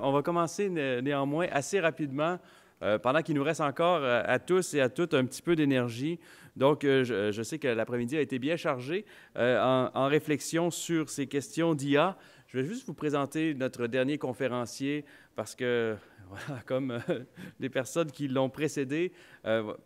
On va commencer néanmoins assez rapidement, pendant qu'il nous reste encore à tous et à toutes un petit peu d'énergie. Donc, je sais que l'après-midi a été bien chargé en réflexion sur ces questions d'IA. Je vais juste vous présenter notre dernier conférencier parce que, voilà, comme les personnes qui l'ont précédé,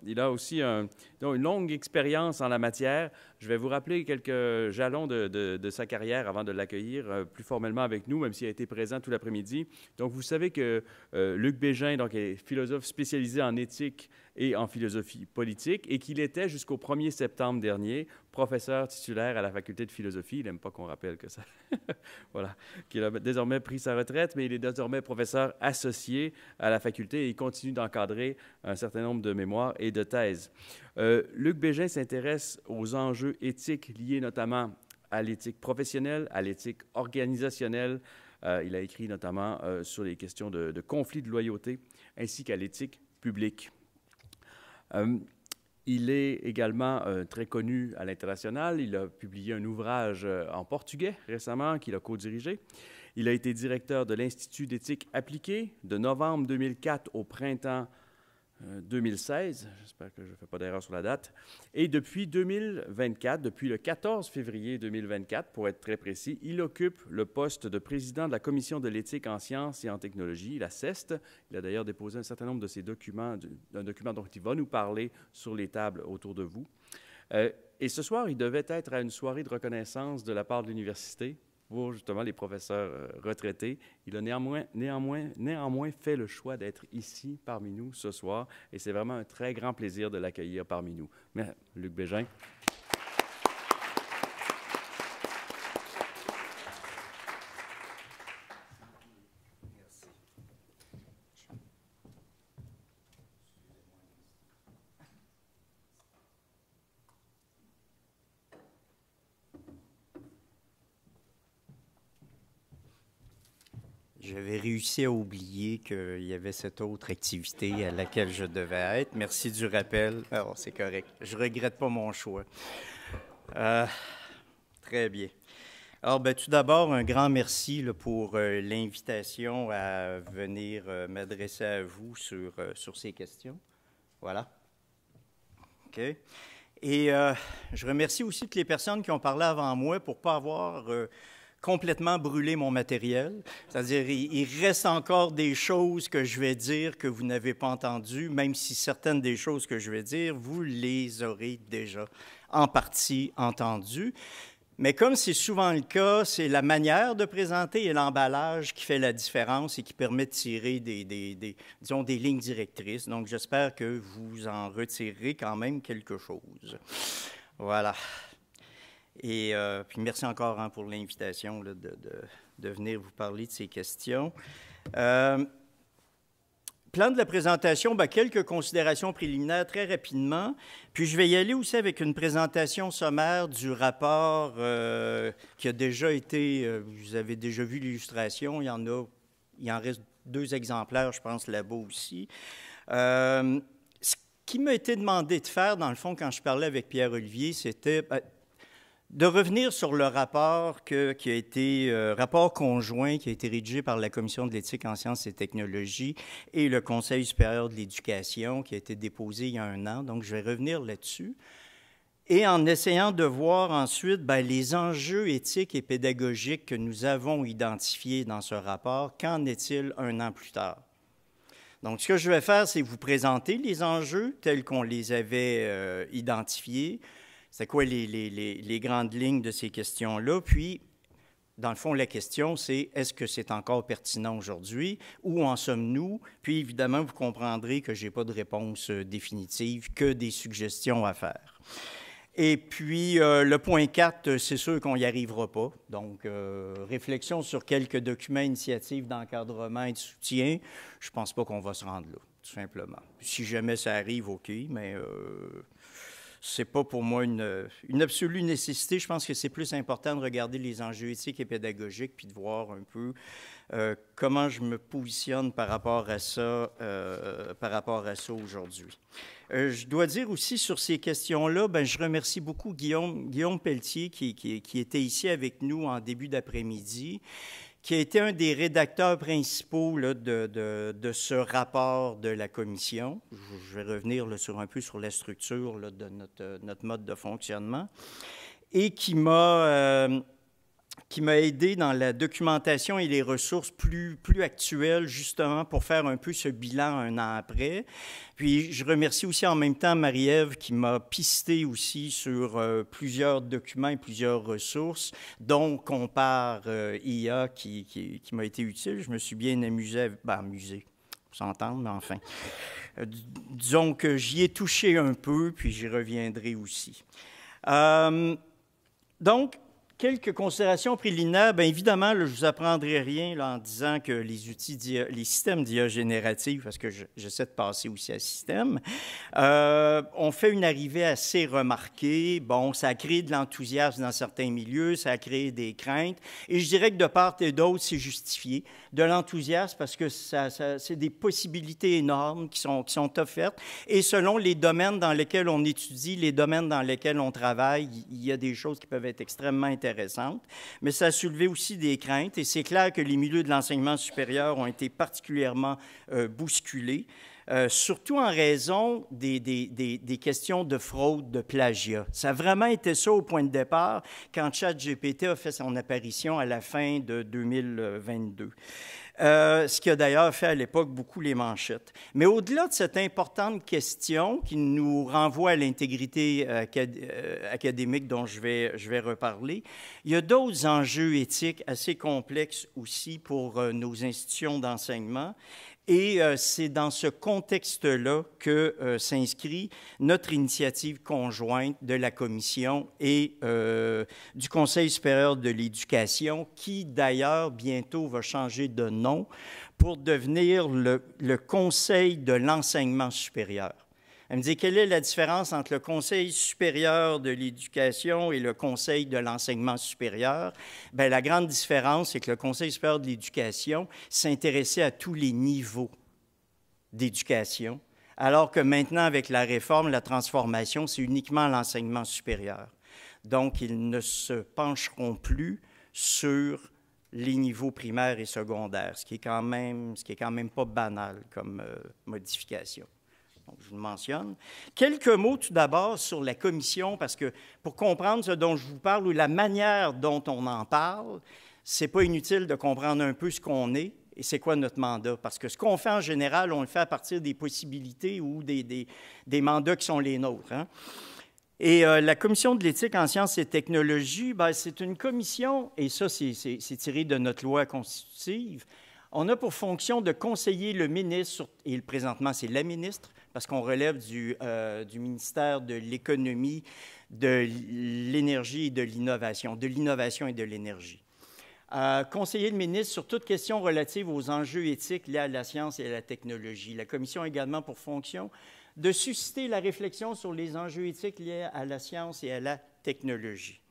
il a aussi une longue expérience en la matière. Je vais vous rappeler quelques jalons de sa carrière avant de l'accueillir plus formellement avec nous, même s'il a été présent tout l'après-midi. Donc, vous savez que Luc Bégin donc, est philosophe spécialisé en éthique et en philosophie politique et qu'il était jusqu'au 1er septembre dernier professeur titulaire à la faculté de philosophie. Il n'aime pas qu'on rappelle que ça... voilà. Qu'il a désormais pris sa retraite, mais il est désormais professeur associé à la faculté et il continue d'encadrer un certain nombre de mémoires et de thèses. Luc Bégin s'intéresse aux enjeux éthiques liés notamment à l'éthique professionnelle, à l'éthique organisationnelle. Il a écrit notamment sur les questions de conflits de loyauté ainsi qu'à l'éthique publique. Il est également très connu à l'international. Il a publié un ouvrage en portugais récemment qu'il a co-dirigé. Il a été directeur de l'Institut d'éthique appliquée de novembre 2004 au printemps 2016. J'espère que je ne fais pas d'erreur sur la date. Et depuis 2024, depuis le 14 février 2024, pour être très précis, il occupe le poste de président de la Commission de l'éthique en sciences et en technologie, la CEST. Il a d'ailleurs déposé un certain nombre de ses documents, d'un document dont il va nous parler sur les tables autour de vous. Et ce soir, il devait être à une soirée de reconnaissance de la part de l'université pour justement les professeurs retraités. Il a néanmoins fait le choix d'être ici parmi nous ce soir et c'est vraiment un très grand plaisir de l'accueillir parmi nous. Mais, Luc Bégin. J'avais réussi à oublier qu'il y avait cette autre activité à laquelle je devais être. Merci du rappel. Alors, c'est correct. Je ne regrette pas mon choix. Très bien. Alors, tout d'abord, un grand merci là, pour l'invitation à venir m'adresser à vous sur ces questions. Voilà. OK. Et je remercie aussi toutes les personnes qui ont parlé avant moi pour ne pas avoir... complètement brûlé mon matériel. C'est-à-dire, il reste encore des choses que je vais dire que vous n'avez pas entendues, même si certaines des choses que je vais dire, vous les aurez déjà en partie entendues. Mais comme c'est souvent le cas, c'est la manière de présenter et l'emballage qui fait la différence et qui permet de tirer disons, des lignes directrices. Donc, j'espère que vous en retirerez quand même quelque chose. Voilà. Et puis merci encore pour l'invitation là, de venir vous parler de ces questions. Plan de la présentation, quelques considérations préliminaires très rapidement. Puis je vais y aller aussi avec une présentation sommaire du rapport qui a déjà été, vous avez déjà vu l'illustration, il en reste 2 exemplaires, je pense, là-bas aussi. Ce qui m'a été demandé de faire, dans le fond, quand je parlais avec Pierre-Olivier, c'était... de revenir sur le rapport qui a été, rapport conjoint qui a été rédigé par la Commission de l'éthique en sciences et technologies et le Conseil supérieur de l'éducation qui a été déposé il y a 1 an. Donc, je vais revenir là-dessus. Et en essayant de voir ensuite les enjeux éthiques et pédagogiques que nous avons identifiés dans ce rapport, qu'en est-il 1 an plus tard? Donc, ce que je vais faire, c'est vous présenter les enjeux tels qu'on les avait identifiés. C'est quoi les grandes lignes de ces questions-là? Puis, dans le fond, la question, c'est est-ce que c'est encore pertinent aujourd'hui? Où en sommes-nous? Puis, évidemment, vous comprendrez que je n'ai pas de réponse définitive, que des suggestions à faire. Et puis, le point 4, c'est sûr qu'on n'y arrivera pas. Donc, réflexion sur quelques documents, initiatives d'encadrement et de soutien. Je ne pense pas qu'on va se rendre là, tout simplement. Si jamais ça arrive, OK, mais... ce n'est pas pour moi une absolue nécessité. Je pense que c'est plus important de regarder les enjeux éthiques et pédagogiques puis de voir un peu comment je me positionne par rapport à ça aujourd'hui. Je dois dire aussi sur ces questions-là, je remercie beaucoup Guillaume Pelletier qui était ici avec nous en début d'après-midi, qui a été un des rédacteurs principaux là, de ce rapport de la commission. Je vais revenir là, un peu sur la structure là, de notre mode de fonctionnement, et qui m'a aidé dans la documentation et les ressources plus actuelles, justement, pour faire un peu ce bilan un an après. Puis, je remercie aussi en même temps Marie-Ève qui m'a pisté aussi sur plusieurs documents et plusieurs ressources, dont Compare IA qui m'a été utile. Je me suis bien amusé, amusé, pour s'entendre, mais enfin. Disons que j'y ai touché un peu, puis j'y reviendrai aussi. Donc, quelques considérations préliminaires. Bien évidemment, là, je ne vous apprendrai rien là, en disant que les systèmes d'IA génératifs, parce que j'essaie de passer aussi à système, ont fait une arrivée assez remarquée. Bon, ça a créé de l'enthousiasme dans certains milieux, ça a créé des craintes, et je dirais que de part et d'autre, c'est justifié. De l'enthousiasme parce que c'est des possibilités énormes qui sont offertes, et selon les domaines dans lesquels on étudie, les domaines dans lesquels on travaille, il y a des choses qui peuvent être extrêmement intéressantes. Mais ça a soulevé aussi des craintes, et c'est clair que les milieux de l'enseignement supérieur ont été particulièrement bousculés, surtout en raison des questions de fraude, de plagiat. Ça a vraiment été ça au point de départ quand ChatGPT a fait son apparition à la fin de 2022. Ce qui a d'ailleurs fait à l'époque beaucoup les manchettes. Mais au-delà de cette importante question qui nous renvoie à l'intégrité académique dont je vais reparler, il y a d'autres enjeux éthiques assez complexes aussi pour nos institutions d'enseignement. Et c'est dans ce contexte-là que s'inscrit notre initiative conjointe de la Commission et du Conseil supérieur de l'éducation, qui d'ailleurs bientôt va changer de nom pour devenir le Conseil de l'enseignement supérieur. Elle me dit, quelle est la différence entre le Conseil supérieur de l'éducation et le Conseil de l'enseignement supérieur? Bien, la grande différence, c'est que le Conseil supérieur de l'éducation s'intéressait à tous les niveaux d'éducation, alors que maintenant, avec la réforme, la transformation, c'est uniquement l'enseignement supérieur. Donc, ils ne se pencheront plus sur les niveaux primaires et secondaires, ce qui est quand même pas banal comme modification. Donc, je vous le mentionne. Quelques mots tout d'abord sur la commission, parce que pour comprendre ce dont je vous parle ou la manière dont on en parle, c'est pas inutile de comprendre un peu ce qu'on est et c'est quoi notre mandat. Parce que ce qu'on fait en général, on le fait à partir des possibilités ou des mandats qui sont les nôtres. Hein? Et la Commission de l'éthique en sciences et technologies, bien, c'est une commission, et ça, c'est tiré de notre loi constitutive. On a pour fonction de conseiller le ministre, et présentement, c'est la ministre, parce qu'on relève du ministère de l'Économie, de l'Énergie et de l'Innovation, et de l'Énergie. Conseiller le ministre sur toute question relative aux enjeux éthiques liés à la science et à la technologie. La Commission a également pour fonction de susciter la réflexion sur les enjeux éthiques liés à la science et à la technologie.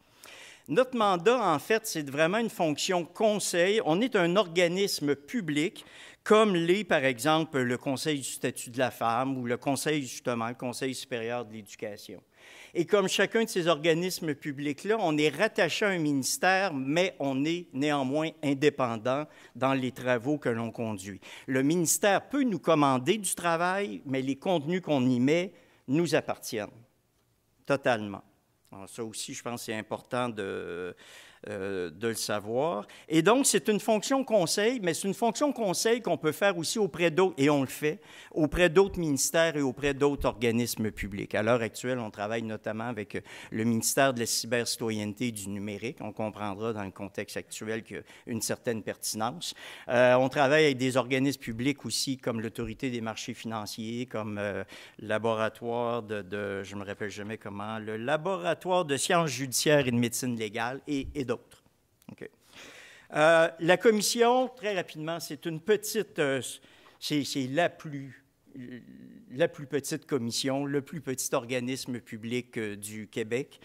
Notre mandat, en fait, c'est vraiment une fonction conseil. On est un organisme public, comme l'est, par exemple, le Conseil du statut de la femme ou le Conseil, justement, le Conseil supérieur de l'éducation. Et comme chacun de ces organismes publics-là, on est rattaché à un ministère, mais on est néanmoins indépendant dans les travaux que l'on conduit. Le ministère peut nous commander du travail, mais les contenus qu'on y met nous appartiennent totalement. Alors ça aussi, je pense que c'est important de le savoir. Et donc, c'est une fonction conseil, mais c'est une fonction conseil qu'on peut faire aussi auprès d'autres, et on le fait, auprès d'autres ministères et auprès d'autres organismes publics. À l'heure actuelle, on travaille notamment avec le ministère de la cybercitoyenneté et du numérique. On comprendra dans le contexte actuel qu'il y a une certaine pertinence. On travaille avec des organismes publics aussi, comme l'Autorité des marchés financiers, comme le laboratoire je me rappelle jamais comment, le laboratoire de sciences judiciaires et de médecine légale et d'autres. Okay. La commission, très rapidement, c'est une petite, c'est la plus petite commission, le plus petit organisme public du Québec.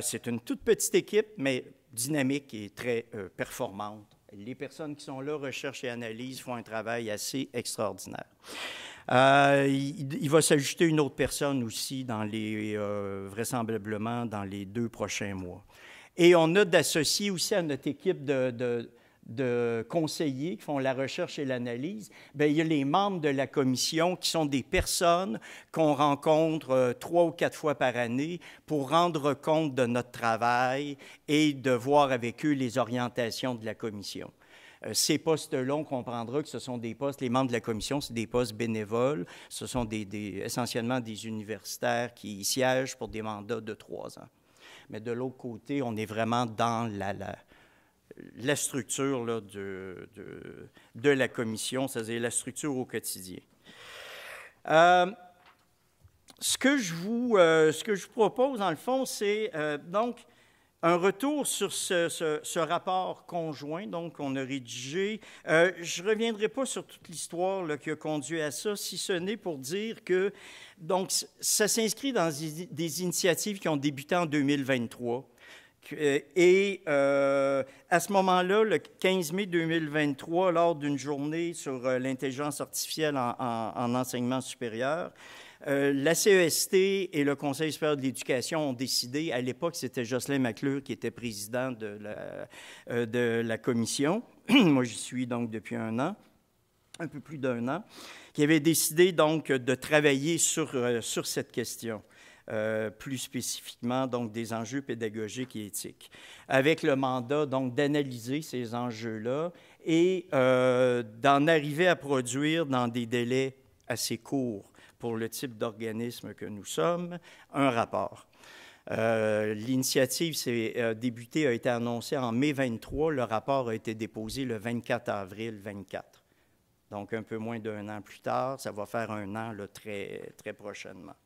C'est une toute petite équipe, mais dynamique et très performante. Les personnes qui sont là, recherche et analyse, font un travail assez extraordinaire. Il va s'ajouter une autre personne aussi vraisemblablement dans les 2 prochains mois. Et on a d'associer aussi à notre équipe de de conseillers qui font la recherche et l'analyse, bien, il y a les membres de la commission qui sont des personnes qu'on rencontre 3 ou 4 fois par année pour rendre compte de notre travail et de voir avec eux les orientations de la commission. Ces postes-là, on comprendra que ce sont des postes, les membres de la commission, c'est des postes bénévoles, ce sont essentiellement des universitaires qui y siègent pour des mandats de 3 ans. Mais de l'autre côté, on est vraiment dans la structure là, de la commission, c'est-à-dire la structure au quotidien. Ce que je vous propose, dans le fond, c'est donc un retour sur ce rapport conjoint qu'on a rédigé. Je ne reviendrai pas sur toute l'histoire qui a conduit à ça, si ce n'est pour dire que donc, ça s'inscrit dans des initiatives qui ont débuté en 2023. Et à ce moment-là, le 15 mai 2023, lors d'une journée sur l'intelligence artificielle en enseignement supérieur, la CEST et le Conseil supérieur de l'éducation ont décidé, à l'époque, c'était Jocelyn McClure qui était président de la commission, moi j'y suis donc depuis 1 an, un peu plus d'1 an, qui avait décidé donc de travailler sur cette question. Plus spécifiquement donc des enjeux pédagogiques et éthiques, avec le mandat donc d'analyser ces enjeux-là et d'en arriver à produire dans des délais assez courts pour le type d'organisme que nous sommes, un rapport. L'initiative a été annoncée en mai 23, le rapport a été déposé le 24 avril 24. Donc un peu moins d'1 an plus tard, ça va faire 1 an là, très, très prochainement.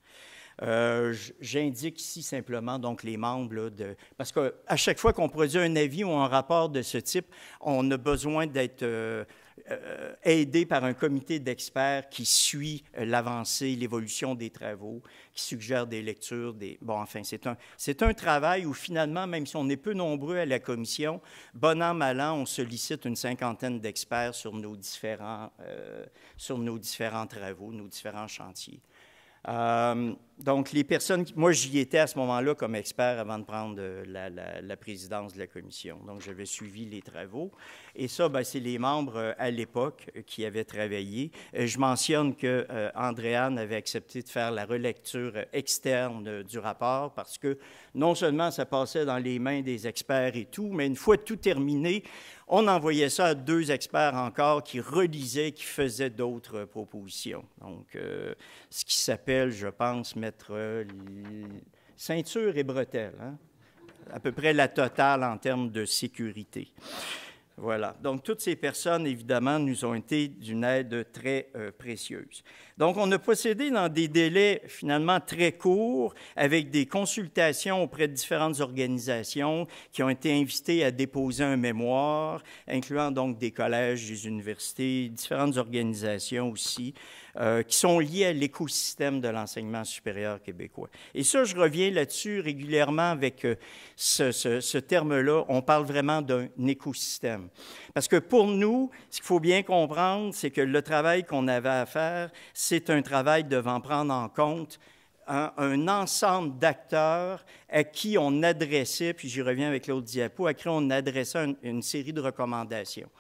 J'indique ici simplement donc les membres là, parce qu'à chaque fois qu'on produit un avis ou un rapport de ce type, on a besoin d'être aidé par un comité d'experts qui suit l'avancée, l'évolution des travaux, qui suggère des lectures. Bon, enfin, c'est un travail où finalement, même si on est peu nombreux à la commission, bon an, mal an, on sollicite une 50aine d'experts sur nos différents travaux, nos différents chantiers. Donc, les personnes, moi j'y étais à ce moment-là comme expert avant de prendre la présidence de la commission. Donc, j'avais suivi les travaux. Et ça, bien, c'est les membres à l'époque qui avaient travaillé. Je mentionne que Andréane avait accepté de faire la relecture externe du rapport parce que non seulement ça passait dans les mains des experts et tout, mais une fois tout terminé, on envoyait ça à 2 experts encore qui relisaient, qui faisaient d'autres propositions. Donc, ce qui s'appelle, je pense, mettre ceinture et bretelles, hein? À peu près la totale en termes de sécurité. Voilà. Donc, toutes ces personnes, évidemment, nous ont été d'une aide très précieuse. Donc, on a procédé dans des délais finalement très courts avec des consultations auprès de différentes organisations qui ont été invitées à déposer un mémoire, incluant donc des collèges, des universités, différentes organisations aussi, qui sont liées à l'écosystème de l'enseignement supérieur québécois. Et ça, je reviens là-dessus régulièrement avec ce terme-là. On parle vraiment d'un écosystème. Parce que pour nous, ce qu'il faut bien comprendre, c'est que le travail qu'on avait à faire, c'est un travail devant prendre en compte un ensemble d'acteurs à qui on adressait, puis j'y reviens avec l'autre diapo, à qui on adressait une série de recommandations.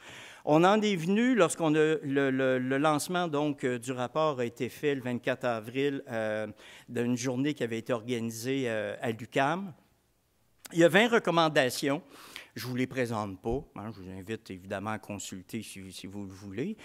On en est venu, lorsqu'on a le lancement donc, du rapport a été fait le 24 avril d'une journée qui avait été organisée à l'UQAM. Il y a 20 recommandations. Je ne vous les présente pas, hein, je vous invite évidemment à consulter si vous le voulez,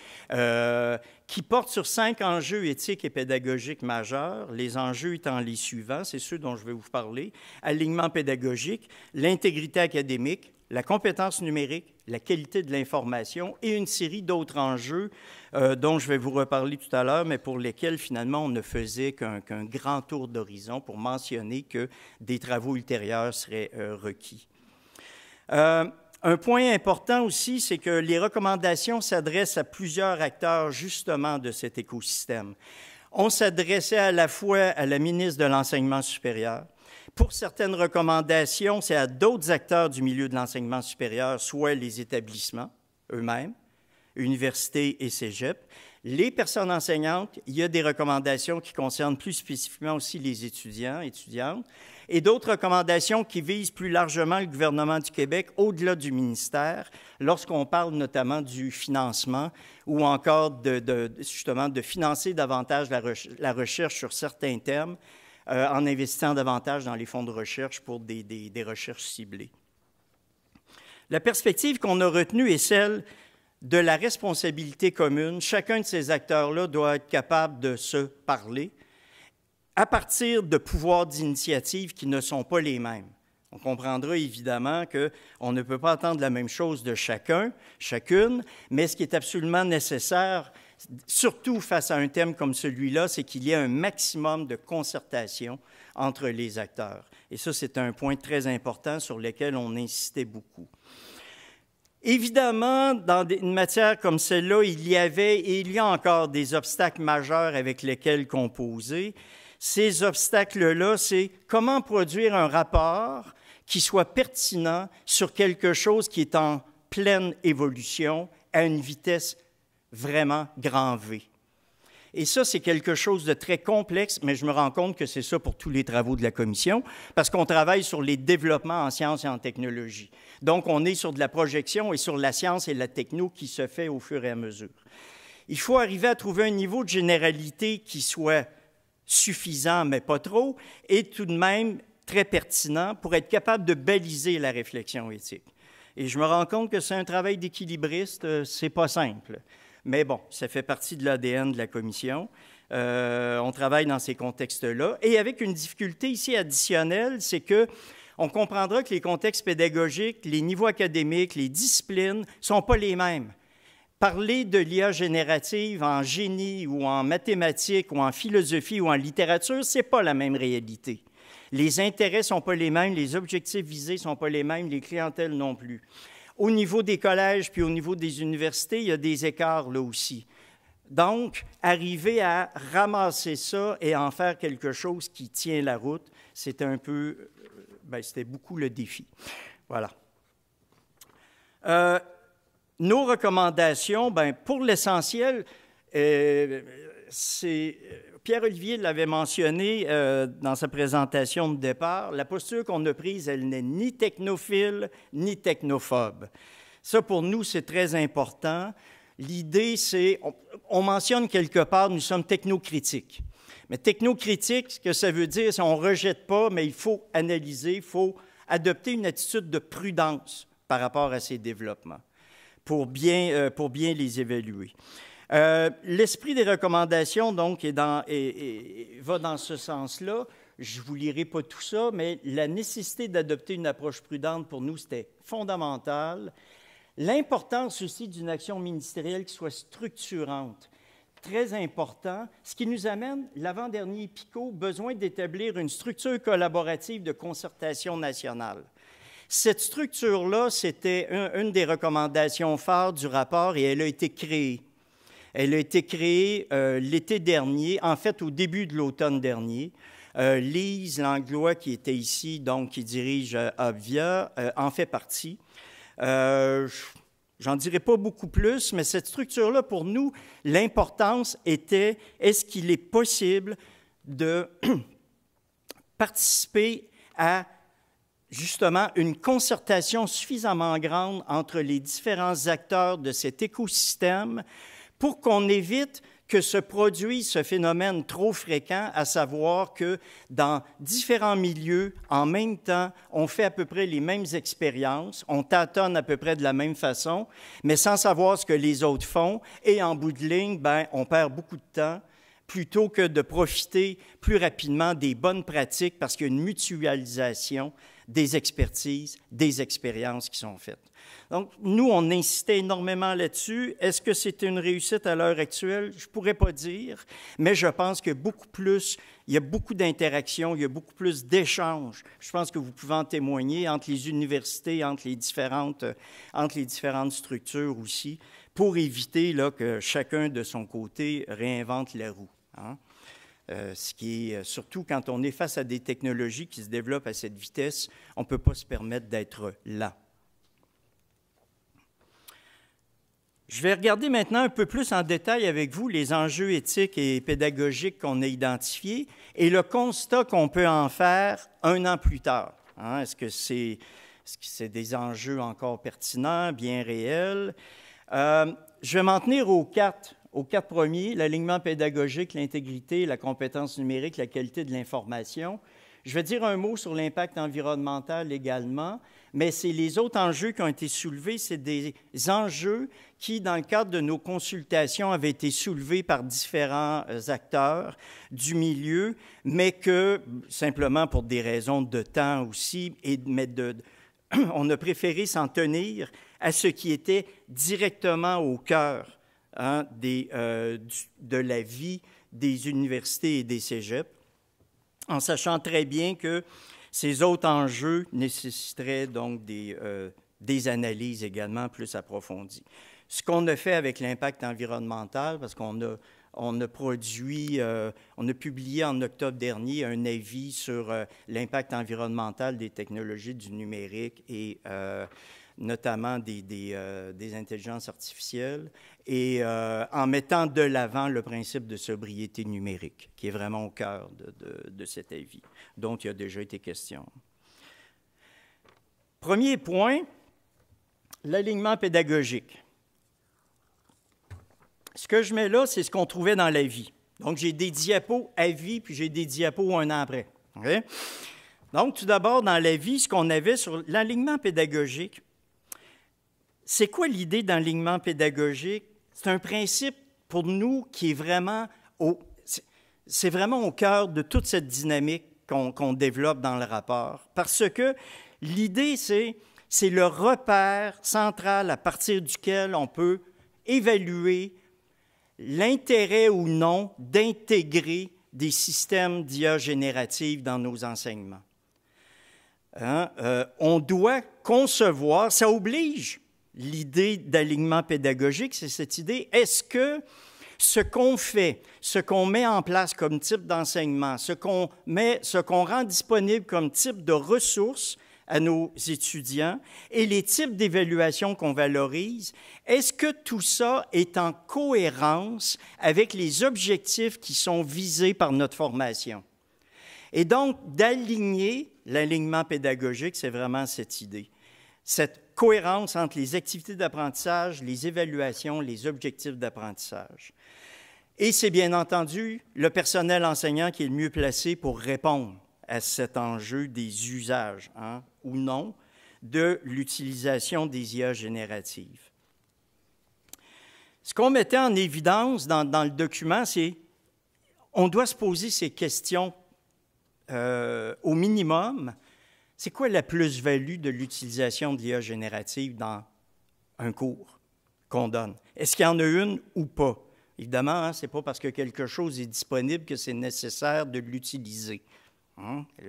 qui portent sur 5 enjeux éthiques et pédagogiques majeurs, les enjeux étant les suivants, c'est ceux dont je vais vous parler, alignement pédagogique, l'intégrité académique, la compétence numérique, la qualité de l'information et une série d'autres enjeux dont je vais vous reparler tout à l'heure, mais pour lesquels finalement on ne faisait qu'un grand tour d'horizon pour mentionner que des travaux ultérieurs seraient requis. Un point important aussi, c'est que les recommandations s'adressent à plusieurs acteurs justement de cet écosystème. On s'adressait à la fois à la ministre de l'Enseignement supérieur. Pour certaines recommandations, c'est à d'autres acteurs du milieu de l'enseignement supérieur, soit les établissements eux-mêmes, universités et cégep, les personnes enseignantes, il y a des recommandations qui concernent plus spécifiquement aussi les étudiants, étudiantes, et d'autres recommandations qui visent plus largement le gouvernement du Québec au-delà du ministère, lorsqu'on parle notamment du financement ou encore justement de financer davantage la recherche sur certains thèmes en investissant davantage dans les fonds de recherche pour des recherches ciblées. La perspective qu'on a retenue est celle de la responsabilité commune. Chacun de ces acteurs-là doit être capable de se parler à partir de pouvoirs d'initiative qui ne sont pas les mêmes. On comprendra évidemment qu'on ne peut pas attendre la même chose de chacun, chacune, mais ce qui est absolument nécessaire, surtout face à un thème comme celui-là, c'est qu'il y ait un maximum de concertation entre les acteurs. Et ça, c'est un point très important sur lequel on insistait beaucoup. Évidemment, dans une matière comme celle-là, il y avait et il y a encore des obstacles majeurs avec lesquels composer. Ces obstacles-là, c'est comment produire un rapport qui soit pertinent sur quelque chose qui est en pleine évolution à une vitesse vraiment grand V. Et ça, c'est quelque chose de très complexe, mais je me rends compte que c'est ça pour tous les travaux de la Commission, parce qu'on travaille sur les développements en sciences et en technologie. Donc, on est sur de la projection et sur la science et la techno qui se fait au fur et à mesure. Il faut arriver à trouver un niveau de généralité qui soit suffisant, mais pas trop, et tout de même très pertinent pour être capable de baliser la réflexion éthique. Et je me rends compte que c'est un travail d'équilibriste, c'est pas simple. Mais bon, ça fait partie de l'ADN de la Commission. On travaille dans ces contextes-là. Et avec une difficulté ici additionnelle, c'est qu'on comprendra que les contextes pédagogiques, les niveaux académiques, les disciplines ne sont pas les mêmes. Parler de l'IA générative en génie ou en mathématiques ou en philosophie ou en littérature, ce n'est pas la même réalité. Les intérêts ne sont pas les mêmes, les objectifs visés ne sont pas les mêmes, les clientèles non plus. Au niveau des collèges puis au niveau des universités, il y a des écarts là aussi. Donc, arriver à ramasser ça et en faire quelque chose qui tient la route, c'est un peu, c'était beaucoup le défi. Voilà. Nos recommandations, pour l'essentiel, Pierre-Olivier l'avait mentionné dans sa présentation de départ, la posture qu'on a prise, elle n'est ni technophile ni technophobe. Ça, pour nous, c'est très important. L'idée, c'est, on mentionne quelque part, nous sommes technocritiques. Mais technocritique, ce que ça veut dire, c'est qu'on ne rejette pas, mais il faut analyser, il faut adopter une attitude de prudence par rapport à ces développements pour bien les évaluer. L'esprit des recommandations, donc, va dans ce sens-là. Je ne vous lirai pas tout ça, mais la nécessité d'adopter une approche prudente, pour nous, c'était fondamental. L'importance aussi d'une action ministérielle qui soit structurante, très important, ce qui nous amène, l'avant-dernier PICO, besoin d'établir une structure collaborative de concertation nationale. Cette structure-là, c'était une des recommandations phares du rapport et elle a été créée. Elle a été créée l'été dernier, en fait au début de l'automne dernier. Lise Langlois, qui était ici, donc qui dirige Obvia, en fait partie. J'en dirai pas beaucoup plus, mais cette structure-là, pour nous, l'importance était, est-ce qu'il est possible de participer à justement une concertation suffisamment grande entre les différents acteurs de cet écosystème pour qu'on évite que se produise ce phénomène trop fréquent, à savoir que dans différents milieux, en même temps, on fait à peu près les mêmes expériences, on tâtonne à peu près de la même façon, mais sans savoir ce que les autres font, et en bout de ligne, on perd beaucoup de temps, plutôt que de profiter plus rapidement des bonnes pratiques, parce qu'il y a une mutualisation des expertises, des expériences qui sont faites. Donc, nous, on insistait énormément là-dessus. Est-ce que c'est une réussite à l'heure actuelle? Je ne pourrais pas dire, mais je pense que beaucoup plus, il y a beaucoup d'interactions, il y a beaucoup plus d'échanges. Je pense que vous pouvez en témoigner entre les universités, entre les différentes structures aussi, pour éviter là, que chacun de son côté réinvente la roue. Hein? Ce qui est, surtout quand on est face à des technologies qui se développent à cette vitesse, on ne peut pas se permettre d'être lent. Je vais regarder maintenant un peu plus en détail avec vous les enjeux éthiques et pédagogiques qu'on a identifiés et le constat qu'on peut en faire 1 an plus tard. Hein? Est-ce que c'est des enjeux encore pertinents, bien réels? Je vais m'en tenir aux quatre premiers, l'alignement pédagogique, l'intégrité, la compétence numérique, la qualité de l'information. Je vais dire un mot sur l'impact environnemental également, mais c'est les autres enjeux qui ont été soulevés, c'est des enjeux qui, dans le cadre de nos consultations, avaient été soulevés par différents acteurs du milieu, mais que, simplement pour des raisons de temps aussi, on a préféré s'en tenir à ce qui était directement au cœur de la vie des universités et des cégeps, en sachant très bien que ces autres enjeux nécessiteraient donc des analyses également plus approfondies. Ce qu'on a fait avec l'impact environnemental, parce qu'on a publié en octobre dernier un avis sur l'impact environnemental des technologies du numérique et notamment des intelligences artificielles, et en mettant de l'avant le principe de sobriété numérique, qui est vraiment au cœur de cet avis, dont il y a déjà été question. Premier point, l'alignement pédagogique. Ce que je mets là, c'est ce qu'on trouvait dans l'avis. Donc, j'ai des diapos avis, puis j'ai des diapos 1 an après. Okay? Donc, tout d'abord, dans l'avis, ce qu'on avait sur l'alignement pédagogique, c'est quoi l'idée d'alignement pédagogique? C'est un principe pour nous qui est vraiment c'est vraiment au cœur de toute cette dynamique qu'on développe dans le rapport. Parce que l'idée, c'est le repère central à partir duquel on peut évaluer l'intérêt ou non d'intégrer des systèmes d'IA générative dans nos enseignements. On doit concevoir, ça oblige l'idée d'alignement pédagogique, c'est cette idée, est-ce que ce qu'on fait, ce qu'on met en place comme type d'enseignement, ce qu'on rend disponible comme type de ressources à nos étudiants et les types d'évaluation qu'on valorise, est-ce que tout ça est en cohérence avec les objectifs qui sont visés par notre formation? Et donc, d'aligner l'alignement pédagogique, c'est vraiment cette idée. Cette cohérence entre les activités d'apprentissage, les évaluations, les objectifs d'apprentissage. Et c'est bien entendu le personnel enseignant qui est le mieux placé pour répondre à cet enjeu des usages, ou non, de l'utilisation des IA génératives. Ce qu'on mettait en évidence dans le document, c'est qu'on doit se poser ces questions au minimum. C'est quoi la plus-value de l'utilisation de l'IA générative dans un cours qu'on donne? Est-ce qu'il y en a une ou pas? Évidemment, ce n'est pas parce que quelque chose est disponible que c'est nécessaire de l'utiliser.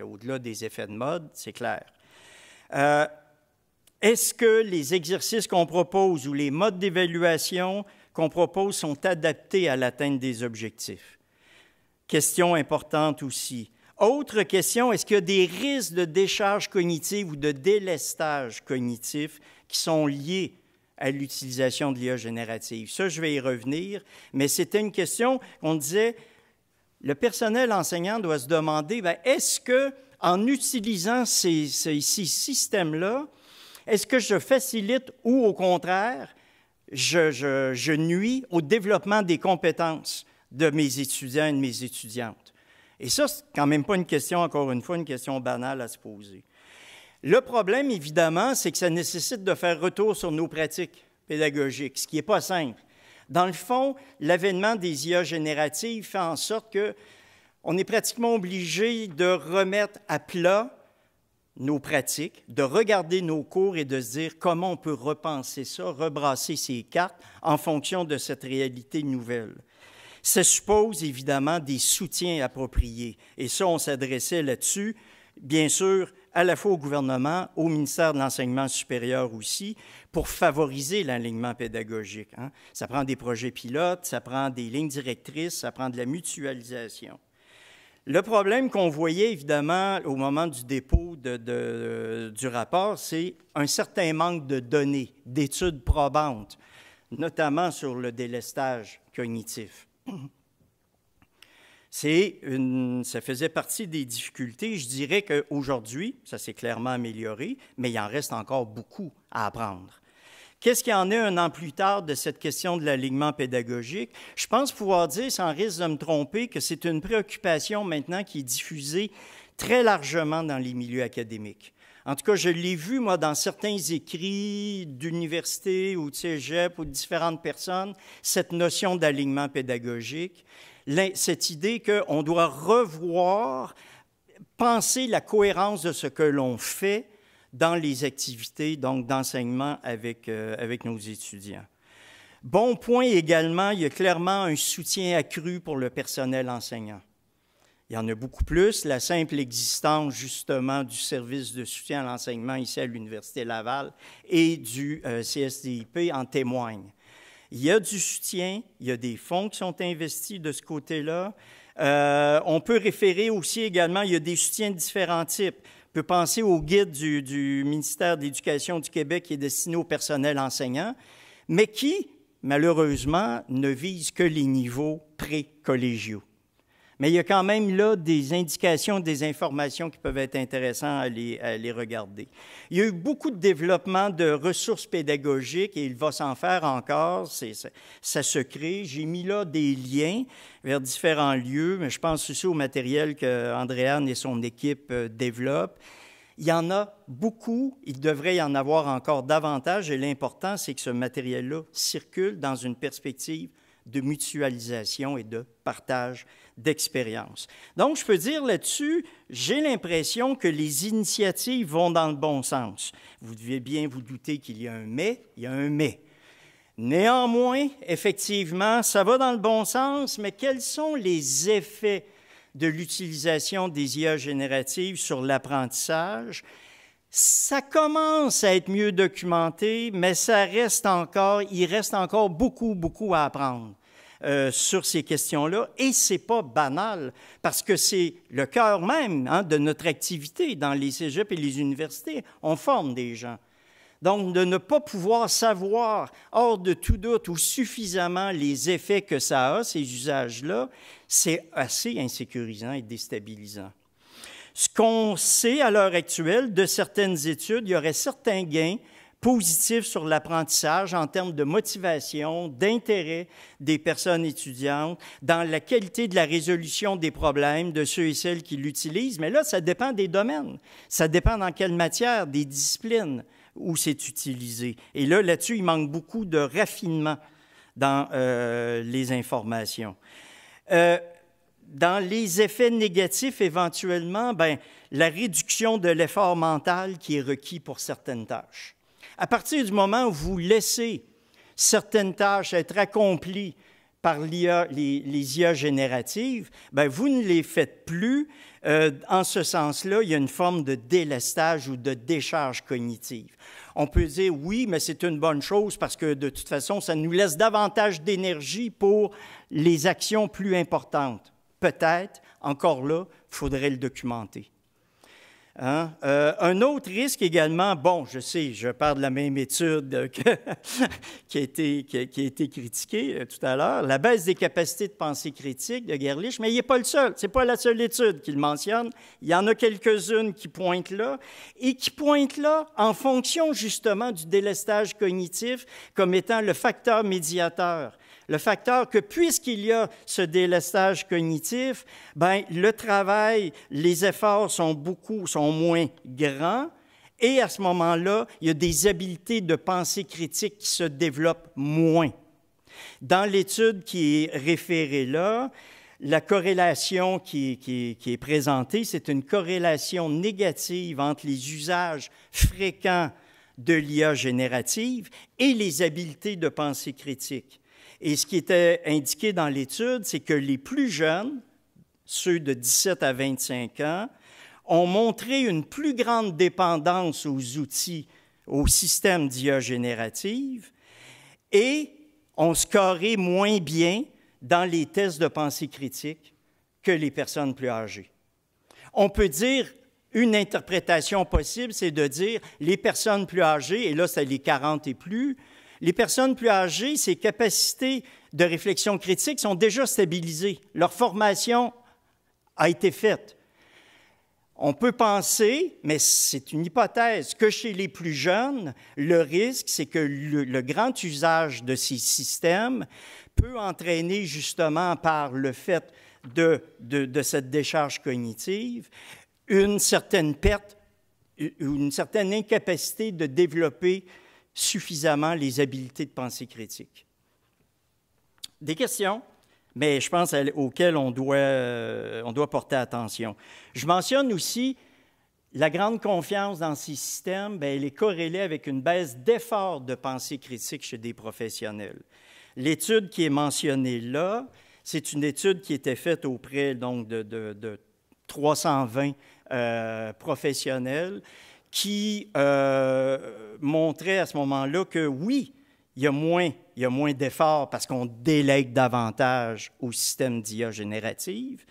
Au-delà des effets de mode, c'est clair. Est-ce que les exercices qu'on propose ou les modes d'évaluation qu'on propose sont adaptés à l'atteinte des objectifs? Question importante aussi. Autre question, est-ce qu'il y a des risques de décharge cognitive ou de délestage cognitif qui sont liés à l'utilisation de l'IA générative? Ça, je vais y revenir, mais c'était une question qu'on disait, le personnel enseignant doit se demander, est-ce qu'en utilisant ces systèmes-là, est-ce que je facilite ou au contraire, je nuis au développement des compétences de mes étudiants et de mes étudiantes? Et ça, c'est quand même pas une question, encore une fois, une question banale à se poser. Le problème, évidemment, c'est que ça nécessite de faire retour sur nos pratiques pédagogiques, ce qui n'est pas simple. Dans le fond, l'avènement des IA génératives fait en sorte qu'on est pratiquement obligé de remettre à plat nos pratiques, de regarder nos cours et de se dire comment on peut repenser ça, rebrasser ces cartes en fonction de cette réalité nouvelle. Ça suppose évidemment des soutiens appropriés. Et ça, on s'adressait là-dessus, bien sûr, à la fois au gouvernement, au ministère de l'Enseignement supérieur aussi, pour favoriser l'alignement pédagogique. Ça prend des projets pilotes, ça prend des lignes directrices, ça prend de la mutualisation. Le problème qu'on voyait évidemment au moment du dépôt du rapport, c'est un certain manque de données, d'études probantes notamment sur le délestage cognitif. Ça faisait partie des difficultés. Je dirais qu'aujourd'hui, ça s'est clairement amélioré, mais il en reste encore beaucoup à apprendre. Qu'est-ce qu'il y en est un an plus tard de cette question de l'alignement pédagogique? Je pense pouvoir dire, sans risque de me tromper, que c'est une préoccupation maintenant qui est diffusée très largement dans les milieux académiques. En tout cas, je l'ai vu, moi, dans certains écrits d'université ou de cégep ou de différentes personnes, cette notion d'alignement pédagogique, cette idée qu'on doit revoir, penser la cohérence de ce que l'on fait dans les activités, donc d'enseignement avec nos étudiants. Bon point également, il y a clairement un soutien accru pour le personnel enseignant. Il y en a beaucoup plus. La simple existence, justement, du service de soutien à l'enseignement ici à l'Université Laval et du CSDIP en témoigne. Il y a du soutien, il y a des fonds qui sont investis de ce côté-là. On peut référer aussi également, il y a des soutiens de différents types. On peut penser au guide du ministère de l'Éducation du Québec qui est destiné au personnel enseignant, mais qui, malheureusement, ne vise que les niveaux pré-collégiaux. Mais il y a quand même là des indications, des informations qui peuvent être intéressantes à les regarder. Il y a eu beaucoup de développement de ressources pédagogiques et il va s'en faire encore, ça se crée. J'ai mis là des liens vers différents lieux, mais je pense aussi au matériel qu'Andréane et son équipe développent. Il y en a beaucoup, il devrait y en avoir encore davantage et l'important, c'est que ce matériel-là circule dans une perspective de mutualisation et de partage d'expérience. Donc, je peux dire là-dessus, j'ai l'impression que les initiatives vont dans le bon sens. Vous devez bien vous douter qu'il y a un mais, il y a un mais. Néanmoins, effectivement, ça va dans le bon sens, mais quels sont les effets de l'utilisation des IA génératives sur l'apprentissage? Ça commence à être mieux documenté, mais il reste encore beaucoup à apprendre sur ces questions-là. Et ce n'est pas banal, parce que c'est le cœur même de notre activité dans les cégeps et les universités. On forme des gens. Donc, de ne pas pouvoir savoir, hors de tout doute, ou suffisamment les effets que ça a, ces usages-là, c'est assez insécurisant et déstabilisant. Ce qu'on sait à l'heure actuelle de certaines études, il y aurait certains gains positifs sur l'apprentissage en termes de motivation, d'intérêt des personnes étudiantes, dans la qualité de la résolution des problèmes de ceux et celles qui l'utilisent. Mais là, ça dépend des domaines. Ça dépend dans quelle matière, des disciplines où c'est utilisé. Et là-dessus, il manque beaucoup de raffinement dans les informations. Dans les effets négatifs, éventuellement, la réduction de l'effort mental qui est requis pour certaines tâches. À partir du moment où vous laissez certaines tâches être accomplies par l'IA, les IA génératives, vous ne les faites plus. En ce sens-là, il y a une forme de délestage ou de décharge cognitive. On peut dire oui, mais c'est une bonne chose parce que de toute façon, ça nous laisse davantage d'énergie pour les actions plus importantes. Peut-être, encore là, il faudrait le documenter. Un autre risque également, je sais, je parle de la même étude qui a été critiquée tout à l'heure, la baisse des capacités de pensée critique de Gerlich, mais il n'est pas le seul, ce n'est pas la seule étude qu'il mentionne, il y en a quelques-unes qui pointent là, et qui pointent là en fonction justement du délestage cognitif comme étant le facteur médiateur. Le facteur que, puisqu'il y a ce délestage cognitif, le travail, les efforts sont moins grands, et à ce moment-là, il y a des habiletés de pensée critique qui se développent moins. Dans l'étude qui est référée là, la corrélation qui est présentée, c'est une corrélation négative entre les usages fréquents de l'IA générative et les habiletés de pensée critique. Et ce qui était indiqué dans l'étude, c'est que les plus jeunes, ceux de 17 à 25 ans, ont montré une plus grande dépendance aux outils, au système d'IA générative et ont scoré moins bien dans les tests de pensée critique que les personnes plus âgées. On peut dire, une interprétation possible, c'est de dire les personnes plus âgées, et là, c'est les 40 et plus, Les personnes plus âgées, ces capacités de réflexion critique sont déjà stabilisées. Leur formation a été faite. On peut penser, mais c'est une hypothèse, que chez les plus jeunes, le risque, c'est que le grand usage de ces systèmes peut entraîner justement par le fait de cette décharge cognitive une certaine perte, une certaine incapacité de développer suffisamment les habiletés de pensée critique. Des questions, mais je pense auxquelles on doit porter attention. Je mentionne aussi la grande confiance dans ces systèmes, bien, elle est corrélée avec une baisse d'effort de pensée critique chez des professionnels. L'étude qui est mentionnée là, c'est une étude qui était faite auprès donc, de 320 professionnels qui montrait à ce moment-là que oui, il y a moins d'efforts parce qu'on délègue davantage au système d'IA générative.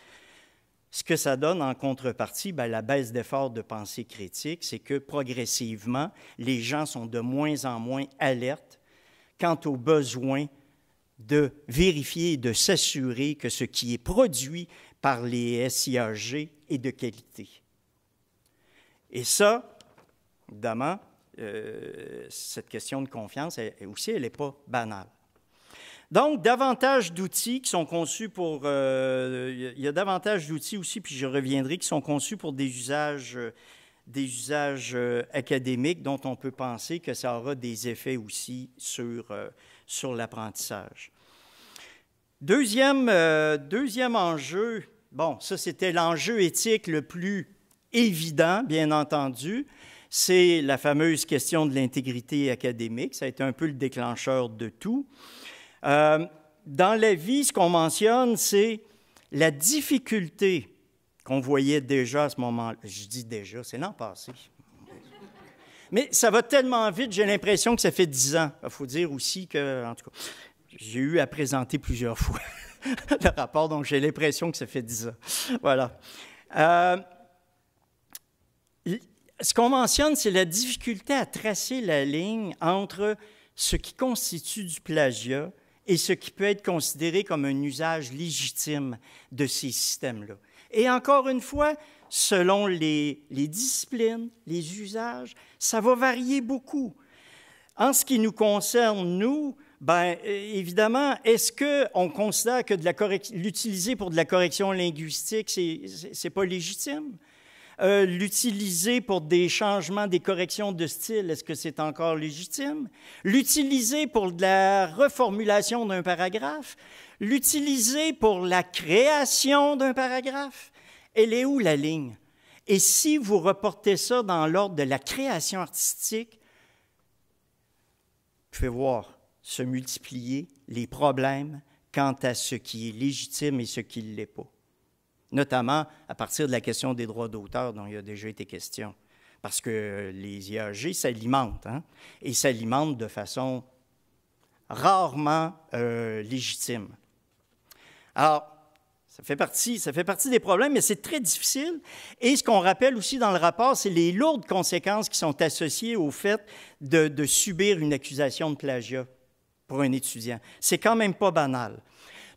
Ce que ça donne en contrepartie, bien, la baisse d'efforts de pensée critique, c'est que progressivement, les gens sont de moins en moins alertes quant au besoin de vérifier et de s'assurer que ce qui est produit par les SIAG est de qualité. Et ça, évidemment, cette question de confiance, elle n'est pas banale. Donc, davantage d'outils qui sont conçus pour... il y a davantage d'outils aussi, puis je reviendrai, qui sont conçus pour des usages académiques dont on peut penser que ça aura des effets aussi sur l'apprentissage. Deuxième enjeu, bon, ça c'était l'enjeu éthique le plus évident, bien entendu, c'est la fameuse question de l'intégrité académique. Ça a été un peu le déclencheur de tout. Dans la vie, ce qu'on mentionne, c'est la difficulté qu'on voyait déjà à ce moment-là. Je dis déjà, c'est l'an passé. Mais ça va tellement vite, j'ai l'impression que ça fait 10 ans. Il faut dire aussi que, en tout cas, j'ai eu à présenter plusieurs fois le rapport, donc j'ai l'impression que ça fait 10 ans. Voilà. Ce qu'on mentionne, c'est la difficulté à tracer la ligne entre ce qui constitue du plagiat et ce qui peut être considéré comme un usage légitime de ces systèmes-là. Et encore une fois, selon les disciplines, les usages, ça va varier beaucoup. En ce qui nous concerne, nous, bien, évidemment, est-ce qu'on considère que l'utiliser pour de la correction linguistique, c'est pas légitime? L'utiliser pour des changements, des corrections de style, est-ce que c'est encore légitime? L'utiliser pour de la reformulation d'un paragraphe? L'utiliser pour la création d'un paragraphe? Elle est où la ligne? Et si vous reportez ça dans l'ordre de la création artistique, vous pouvez voir se multiplier les problèmes quant à ce qui est légitime et ce qui ne l'est pas. Notamment à partir de la question des droits d'auteur dont il y a déjà été question. Parce que les IAG s'alimentent, hein, et s'alimentent de façon rarement légitime. Alors, ça fait partie des problèmes, mais c'est très difficile. Et ce qu'on rappelle aussi dans le rapport, c'est les lourdes conséquences qui sont associées au fait de subir une accusation de plagiat pour un étudiant. C'est quand même pas banal.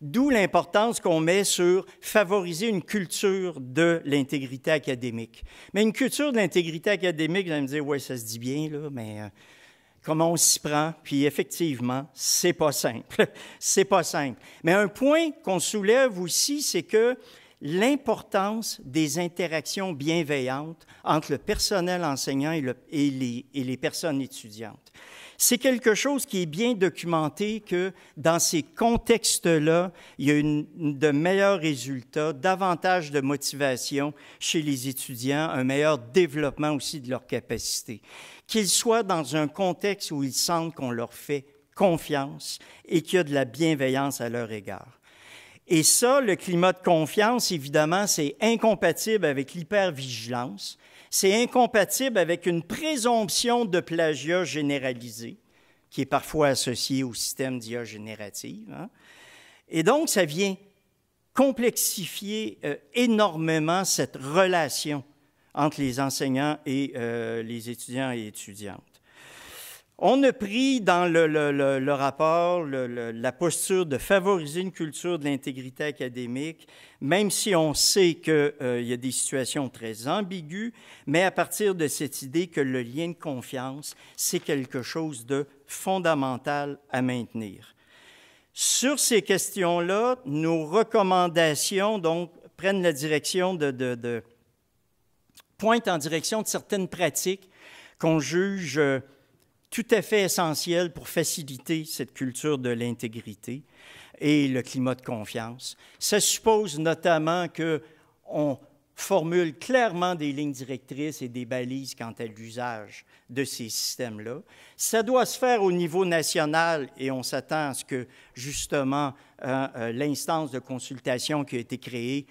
D'où l'importance qu'on met sur favoriser une culture de l'intégrité académique. Mais une culture de l'intégrité académique, vous allez me dire, oui, ça se dit bien, là, mais comment on s'y prend? Puis effectivement, c'est pas simple. C'est pas simple. Mais un point qu'on soulève aussi, c'est que l'importance des interactions bienveillantes entre le personnel enseignant et les personnes étudiantes. C'est quelque chose qui est bien documenté que dans ces contextes-là, il y a de meilleurs résultats, davantage de motivation chez les étudiants, un meilleur développement aussi de leurs capacités. Qu'ils soient dans un contexte où ils sentent qu'on leur fait confiance et qu'il y a de la bienveillance à leur égard. Et ça, le climat de confiance, évidemment, c'est incompatible avec l'hypervigilance. C'est incompatible avec une présomption de plagiat généralisée, qui est parfois associée au système d'IA générative. Hein? Et donc, ça vient complexifier énormément cette relation entre les enseignants et les étudiants et étudiantes. On a pris dans le rapport la posture de favoriser une culture de l'intégrité académique, même si on sait qu'il y a des situations très ambiguës, mais à partir de cette idée que le lien de confiance, c'est quelque chose de fondamental à maintenir. Sur ces questions-là, nos recommandations donc, prennent la direction pointent en direction de certaines pratiques qu'on juge tout à fait essentielles pour faciliter cette culture de l'intégrité et le climat de confiance. Ça suppose notamment qu'on formule clairement des lignes directrices et des balises quant à l'usage de ces systèmes-là. Ça doit se faire au niveau national et on s'attend à ce que, justement, l'instance de consultation qui a été créée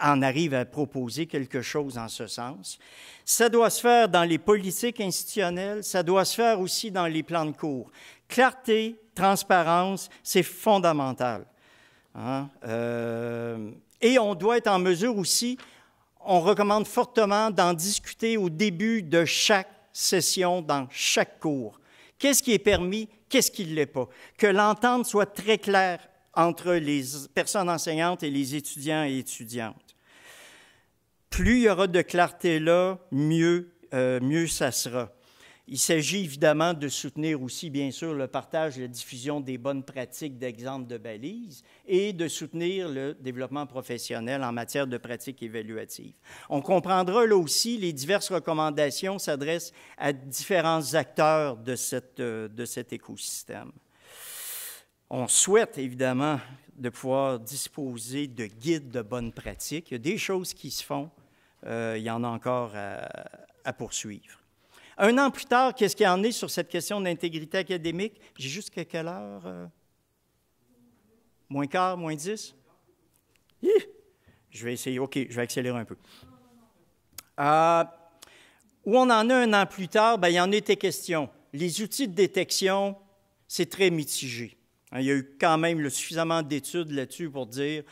en arrive à proposer quelque chose en ce sens. Ça doit se faire dans les politiques institutionnelles, ça doit se faire aussi dans les plans de cours. Clarté, transparence, c'est fondamental. Hein? Et on doit être en mesure aussi, on recommande fortement d'en discuter au début de chaque session, dans chaque cours. Qu'est-ce qui est permis, qu'est-ce qui ne l'est pas? Que l'entente soit très claire entre les personnes enseignantes et les étudiants et étudiantes. Plus il y aura de clarté là, mieux ça sera. Il s'agit évidemment de soutenir aussi, bien sûr, le partage et la diffusion des bonnes pratiques d'exemples de balises et de soutenir le développement professionnel en matière de pratiques évaluatives. On comprendra là aussi, les diverses recommandations s'adressent à différents acteurs de cet écosystème. On souhaite évidemment de pouvoir disposer de guides de bonnes pratiques. Il y a des choses qui se font, il y en a encore à poursuivre. Un an plus tard, qu'est-ce qu'il y en est sur cette question d'intégrité académique? J'ai juste quelle heure? Moins quart, moins 10? Je vais essayer. OK, je vais accélérer un peu. Où on en a un an plus tard, bien, il y en était question. Les outils de détection, c'est très mitigé. Il y a eu quand même suffisamment d'études là-dessus pour dire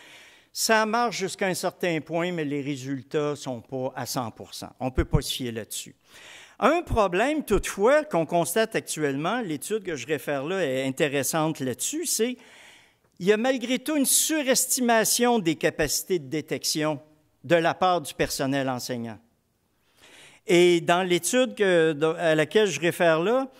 ça marche jusqu'à un certain point, mais les résultats ne sont pas à 100%. On ne peut pas se fier là-dessus. Un problème, toutefois, qu'on constate actuellement, l'étude que je réfère là est intéressante là-dessus, c'est qu'il y a malgré tout une surestimation des capacités de détection de la part du personnel enseignant. Et dans l'étude à laquelle je réfère là,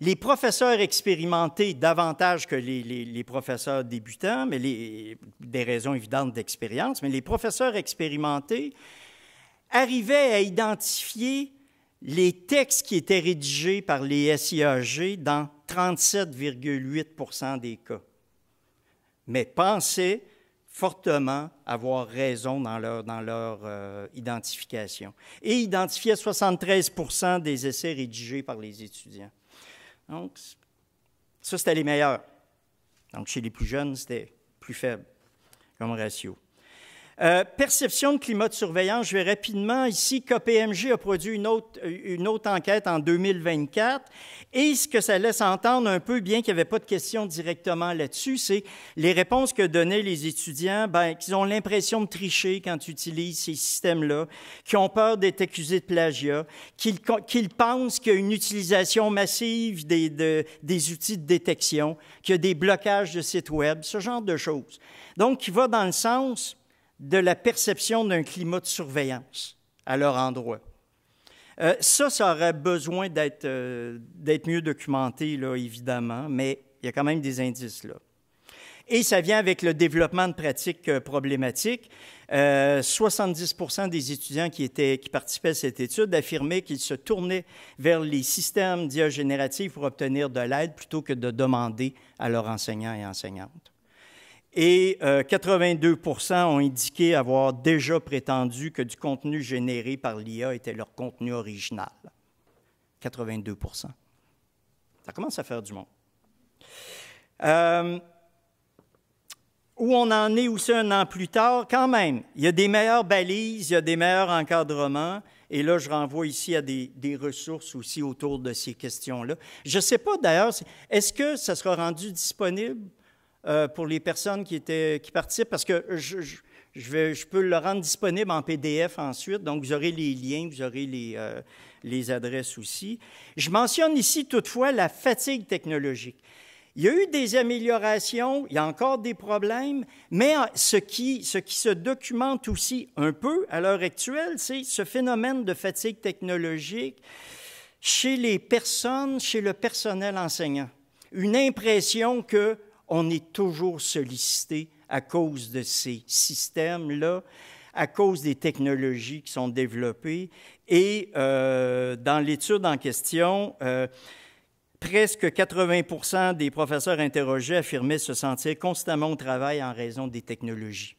les professeurs expérimentés davantage que les professeurs débutants, mais des raisons évidentes d'expérience, mais les professeurs expérimentés arrivaient à identifier les textes qui étaient rédigés par les SIAG dans 37,8% des cas, mais pensaient fortement avoir raison dans leur identification. Et identifiaient 73% des essais rédigés par les étudiants. Donc, ça, c'était les meilleurs. Donc, chez les plus jeunes, c'était plus faible comme ratio. Perception de climat de surveillance, je vais rapidement. Ici, KPMG a produit une autre enquête en 2024 et ce que ça laisse entendre un peu, bien qu'il n'y avait pas de questions directement là-dessus, c'est les réponses que donnaient les étudiants, qu'ils ont l'impression de tricher quand ils utilisent ces systèmes-là, qu'ils ont peur d'être accusés de plagiat, qu'ils pensent qu'il y a une utilisation massive des outils de détection, qu'il y a des blocages de sites web, ce genre de choses. Donc, qui va dans le sens de la perception d'un climat de surveillance à leur endroit. Ça aurait besoin d'être mieux documenté, là, évidemment, mais il y a quand même des indices là. Et ça vient avec le développement de pratiques problématiques. 70% des étudiants qui participaient à cette étude affirmaient qu'ils se tournaient vers les systèmes d'IA génératifs pour obtenir de l'aide plutôt que de demander à leurs enseignants et enseignantes. Et 82% ont indiqué avoir déjà prétendu que du contenu généré par l'IA était leur contenu original. 82%. Ça commence à faire du monde. Où on en est aussi un an plus tard, quand même, il y a des meilleures balises, il y a des meilleurs encadrements, et là, je renvoie ici à des ressources aussi autour de ces questions-là. Je ne sais pas d'ailleurs, est-ce que ça sera rendu disponible pour les personnes qui participent, parce que Je peux le rendre disponible en PDF ensuite, donc vous aurez les liens, vous aurez les adresses aussi. Je mentionne ici toutefois la fatigue technologique. Il y a eu des améliorations, il y a encore des problèmes, mais ce qui se documente aussi un peu à l'heure actuelle, c'est ce phénomène de fatigue technologique chez les personnes, chez le personnel enseignant. Une impression qu'on est toujours sollicité à cause de ces systèmes-là, à cause des technologies qui sont développées. Et dans l'étude en question, presque 80 % des professeurs interrogés affirmaient se sentir constamment au travail en raison des technologies.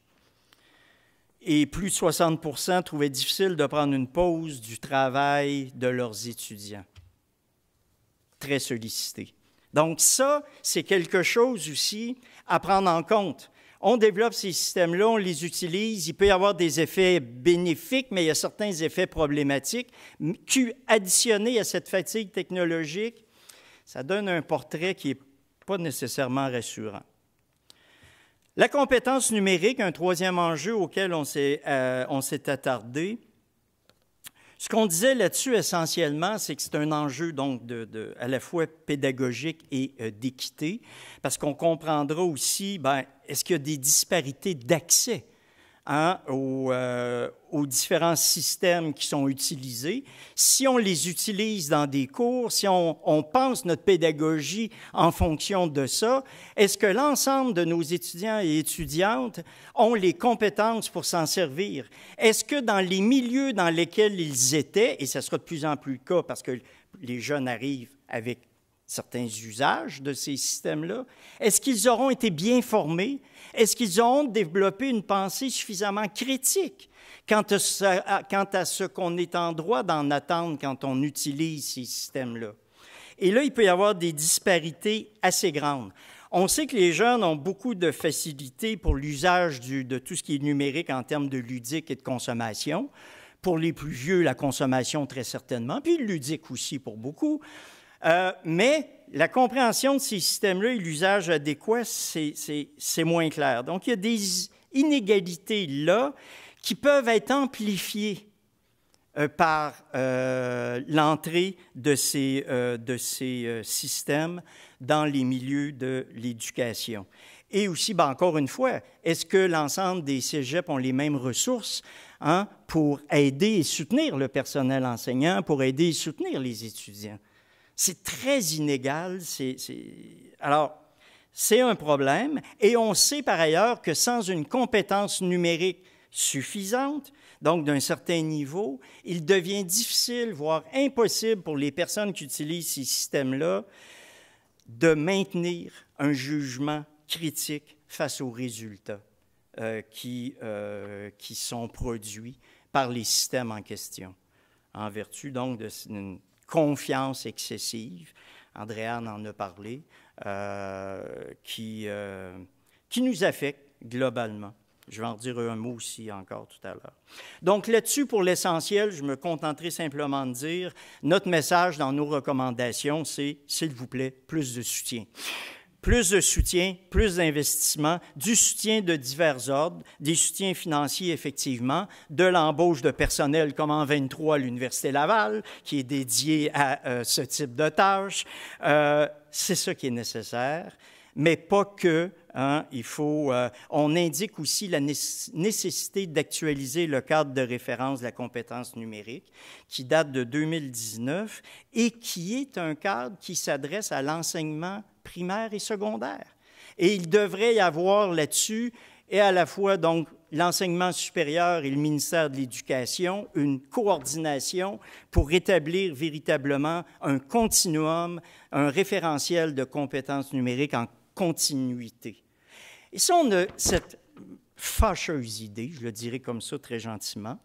Et plus de 60 % trouvaient difficile de prendre une pause du travail de leurs étudiants. Très sollicités. Donc ça, c'est quelque chose aussi à prendre en compte. On développe ces systèmes-là, on les utilise. Il peut y avoir des effets bénéfiques, mais il y a certains effets problématiques. Additionnés à cette fatigue technologique, ça donne un portrait qui n'est pas nécessairement rassurant. La compétence numérique, un troisième enjeu auquel on s'est attardé. Ce qu'on disait là-dessus essentiellement, c'est que c'est un enjeu donc à la fois pédagogique et d'équité, parce qu'on comprendra aussi, est-ce qu'il y a des disparités d'accès aux différents systèmes qui sont utilisés. Si on les utilise dans des cours, si on pense notre pédagogie en fonction de ça, est-ce que l'ensemble de nos étudiants et étudiantes ont les compétences pour s'en servir? Est-ce que dans les milieux dans lesquels ils étaient, et ça sera de plus en plus le cas parce que les jeunes arrivent avec certains usages de ces systèmes-là, est-ce qu'ils auront été bien formés? Est-ce qu'ils auront développé une pensée suffisamment critique quant à ce qu'on est en droit d'en attendre quand on utilise ces systèmes-là? Et là, il peut y avoir des disparités assez grandes. On sait que les jeunes ont beaucoup de facilité pour l'usage de tout ce qui est numérique en termes de ludique et de consommation. Pour les plus vieux, la consommation très certainement, puis le ludique aussi pour beaucoup. Mais la compréhension de ces systèmes-là et l'usage adéquat, c'est moins clair. Donc, il y a des inégalités là qui peuvent être amplifiées par l'entrée de ces systèmes dans les milieux de l'éducation. Et aussi, encore une fois, est-ce que l'ensemble des cégeps ont les mêmes ressources pour aider et soutenir le personnel enseignant, pour aider et soutenir les étudiants? C'est très inégal. Alors, c'est un problème. Et on sait par ailleurs que sans une compétence numérique suffisante, donc d'un certain niveau, il devient difficile, voire impossible pour les personnes qui utilisent ces systèmes-là de maintenir un jugement critique face aux résultats qui sont produits par les systèmes en question, en vertu donc d'une confiance excessive, Andréane en a parlé, qui nous affecte globalement. Je vais en dire un mot aussi encore tout à l'heure. Donc là-dessus, pour l'essentiel, je me contenterai simplement de dire, notre message dans nos recommandations, c'est, s'il vous plaît, plus de soutien. Plus de soutien, plus d'investissement, du soutien de divers ordres, des soutiens financiers, effectivement, de l'embauche de personnel comme en 23 à l'Université Laval, qui est dédié à ce type de tâches. C'est ça qui est nécessaire, mais pas que. On indique aussi la nécessité d'actualiser le cadre de référence de la compétence numérique, qui date de 2019 et qui est un cadre qui s'adresse à l'enseignement primaire et secondaire. Et il devrait y avoir là-dessus, et à la fois donc l'enseignement supérieur et le ministère de l'Éducation, une coordination pour établir véritablement un continuum, un référentiel de compétences numériques en continuité. Et ça, on a cette fâcheuse idée, je le dirais comme ça très gentiment,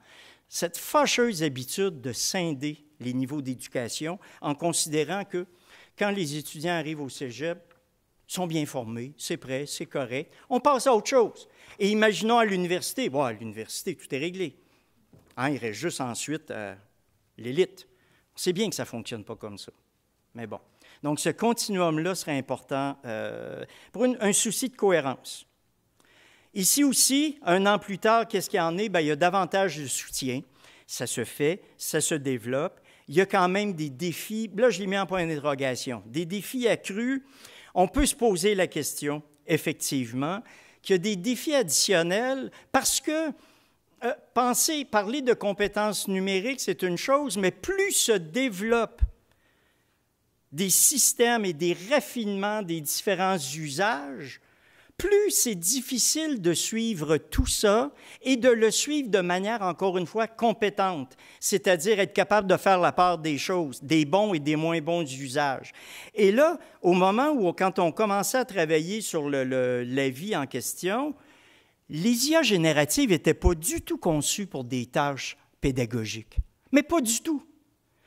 cette fâcheuse habitude de scinder les niveaux d'éducation en considérant que quand les étudiants arrivent au cégep, ils sont bien formés, c'est prêt, c'est correct, on passe à autre chose. Et imaginons à l'université, à l'université, tout est réglé. Il reste juste ensuite l'élite. On sait bien que ça ne fonctionne pas comme ça, mais bon. Donc, ce continuum-là serait important pour un souci de cohérence. Ici aussi, un an plus tard, qu'est-ce qu'il y en est? Bien, il y a davantage de soutien. Ça se fait, ça se développe. Il y a quand même des défis. Là, je l'ai mis en point d'interrogation. Des défis accrus. On peut se poser la question, effectivement, qu'il y a des défis additionnels parce que parler de compétences numériques, c'est une chose, mais plus se développent des systèmes et des raffinements des différents usages, plus c'est difficile de suivre tout ça et de le suivre de manière, encore une fois, compétente, c'est-à-dire être capable de faire la part des choses, des bons et des moins bons usages. Et là, au moment où, quand on commençait à travailler sur la vie en question, les IA génératives n'étaient pas du tout conçues pour des tâches pédagogiques, mais pas du tout.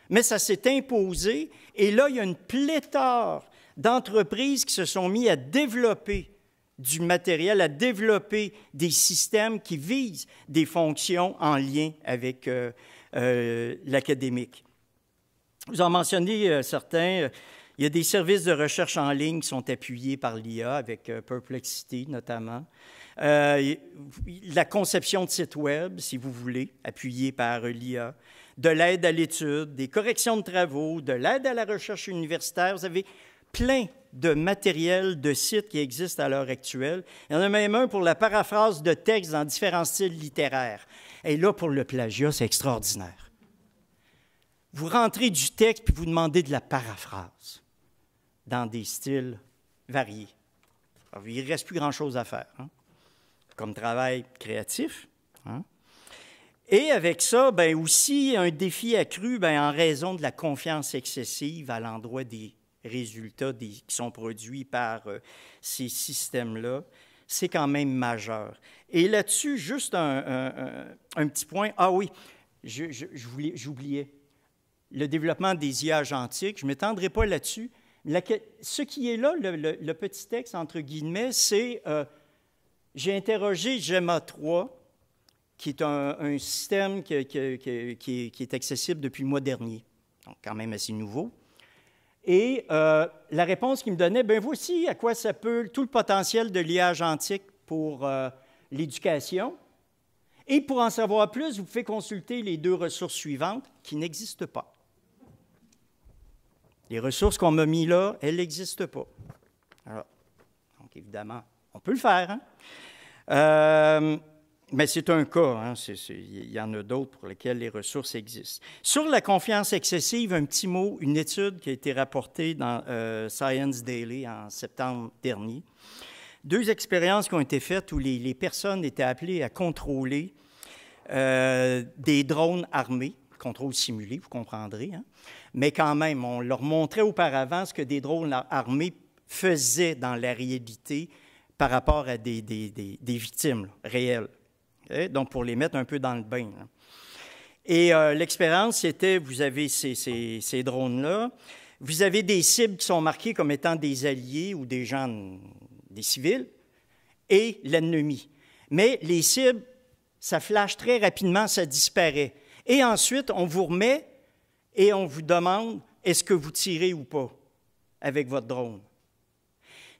Mais ça s'est imposé, et là, il y a une pléthore d'entreprises qui se sont mis à développer du matériel, à développer des systèmes qui visent des fonctions en lien avec l'académique. Vous en mentionnez certains. Il y a des services de recherche en ligne qui sont appuyés par l'IA, avec Perplexity notamment. La conception de sites web, si vous voulez, appuyée par l'IA. De l'aide à l'étude, des corrections de travaux, de l'aide à la recherche universitaire. Vous avez plein de matériel, de sites qui existent à l'heure actuelle. Il y en a même un pour la paraphrase de textes dans différents styles littéraires. Et là, pour le plagiat, c'est extraordinaire. Vous rentrez du texte puis vous demandez de la paraphrase dans des styles variés. Alors, il ne reste plus grand-chose à faire, comme travail créatif. Et avec ça, bien aussi, un défi accru en raison de la confiance excessive à l'endroit des résultats qui sont produits par ces systèmes-là, c'est quand même majeur. Et là-dessus, juste un petit point. Ah oui, j'oubliais. Le développement des IA agentiques, je ne m'étendrai pas là-dessus. Ce qui est là, le petit texte, entre guillemets, c'est j'ai interrogé GEMA 3, qui est un système qui est accessible depuis le mois dernier, donc quand même assez nouveau. Et la réponse qu'il me donnait, bien voici à quoi ça peut, tout le potentiel de l'IA agentique pour l'éducation. Et pour en savoir plus, vous pouvez consulter les 2 ressources suivantes qui n'existent pas. Les ressources qu'on m'a mis là, elles n'existent pas. Alors, donc évidemment, on peut le faire, mais c'est un cas, il y en a d'autres pour lesquels les ressources existent. Sur la confiance excessive, un petit mot, une étude qui a été rapportée dans Science Daily en septembre dernier. 2 expériences qui ont été faites où les personnes étaient appelées à contrôler des drones armés, contrôle simulé, vous comprendrez, mais quand même, on leur montrait auparavant ce que des drones armés faisaient dans la réalité par rapport à des victimes réelles. Donc, pour les mettre un peu dans le bain. Et l'expérience, c'était, vous avez ces drones-là, vous avez des cibles qui sont marquées comme étant des alliés ou des gens, des civils, et l'ennemi. Mais les cibles, ça flash très rapidement, ça disparaît. Et ensuite, on vous remet et on vous demande, est-ce que vous tirez ou pas avec votre drone?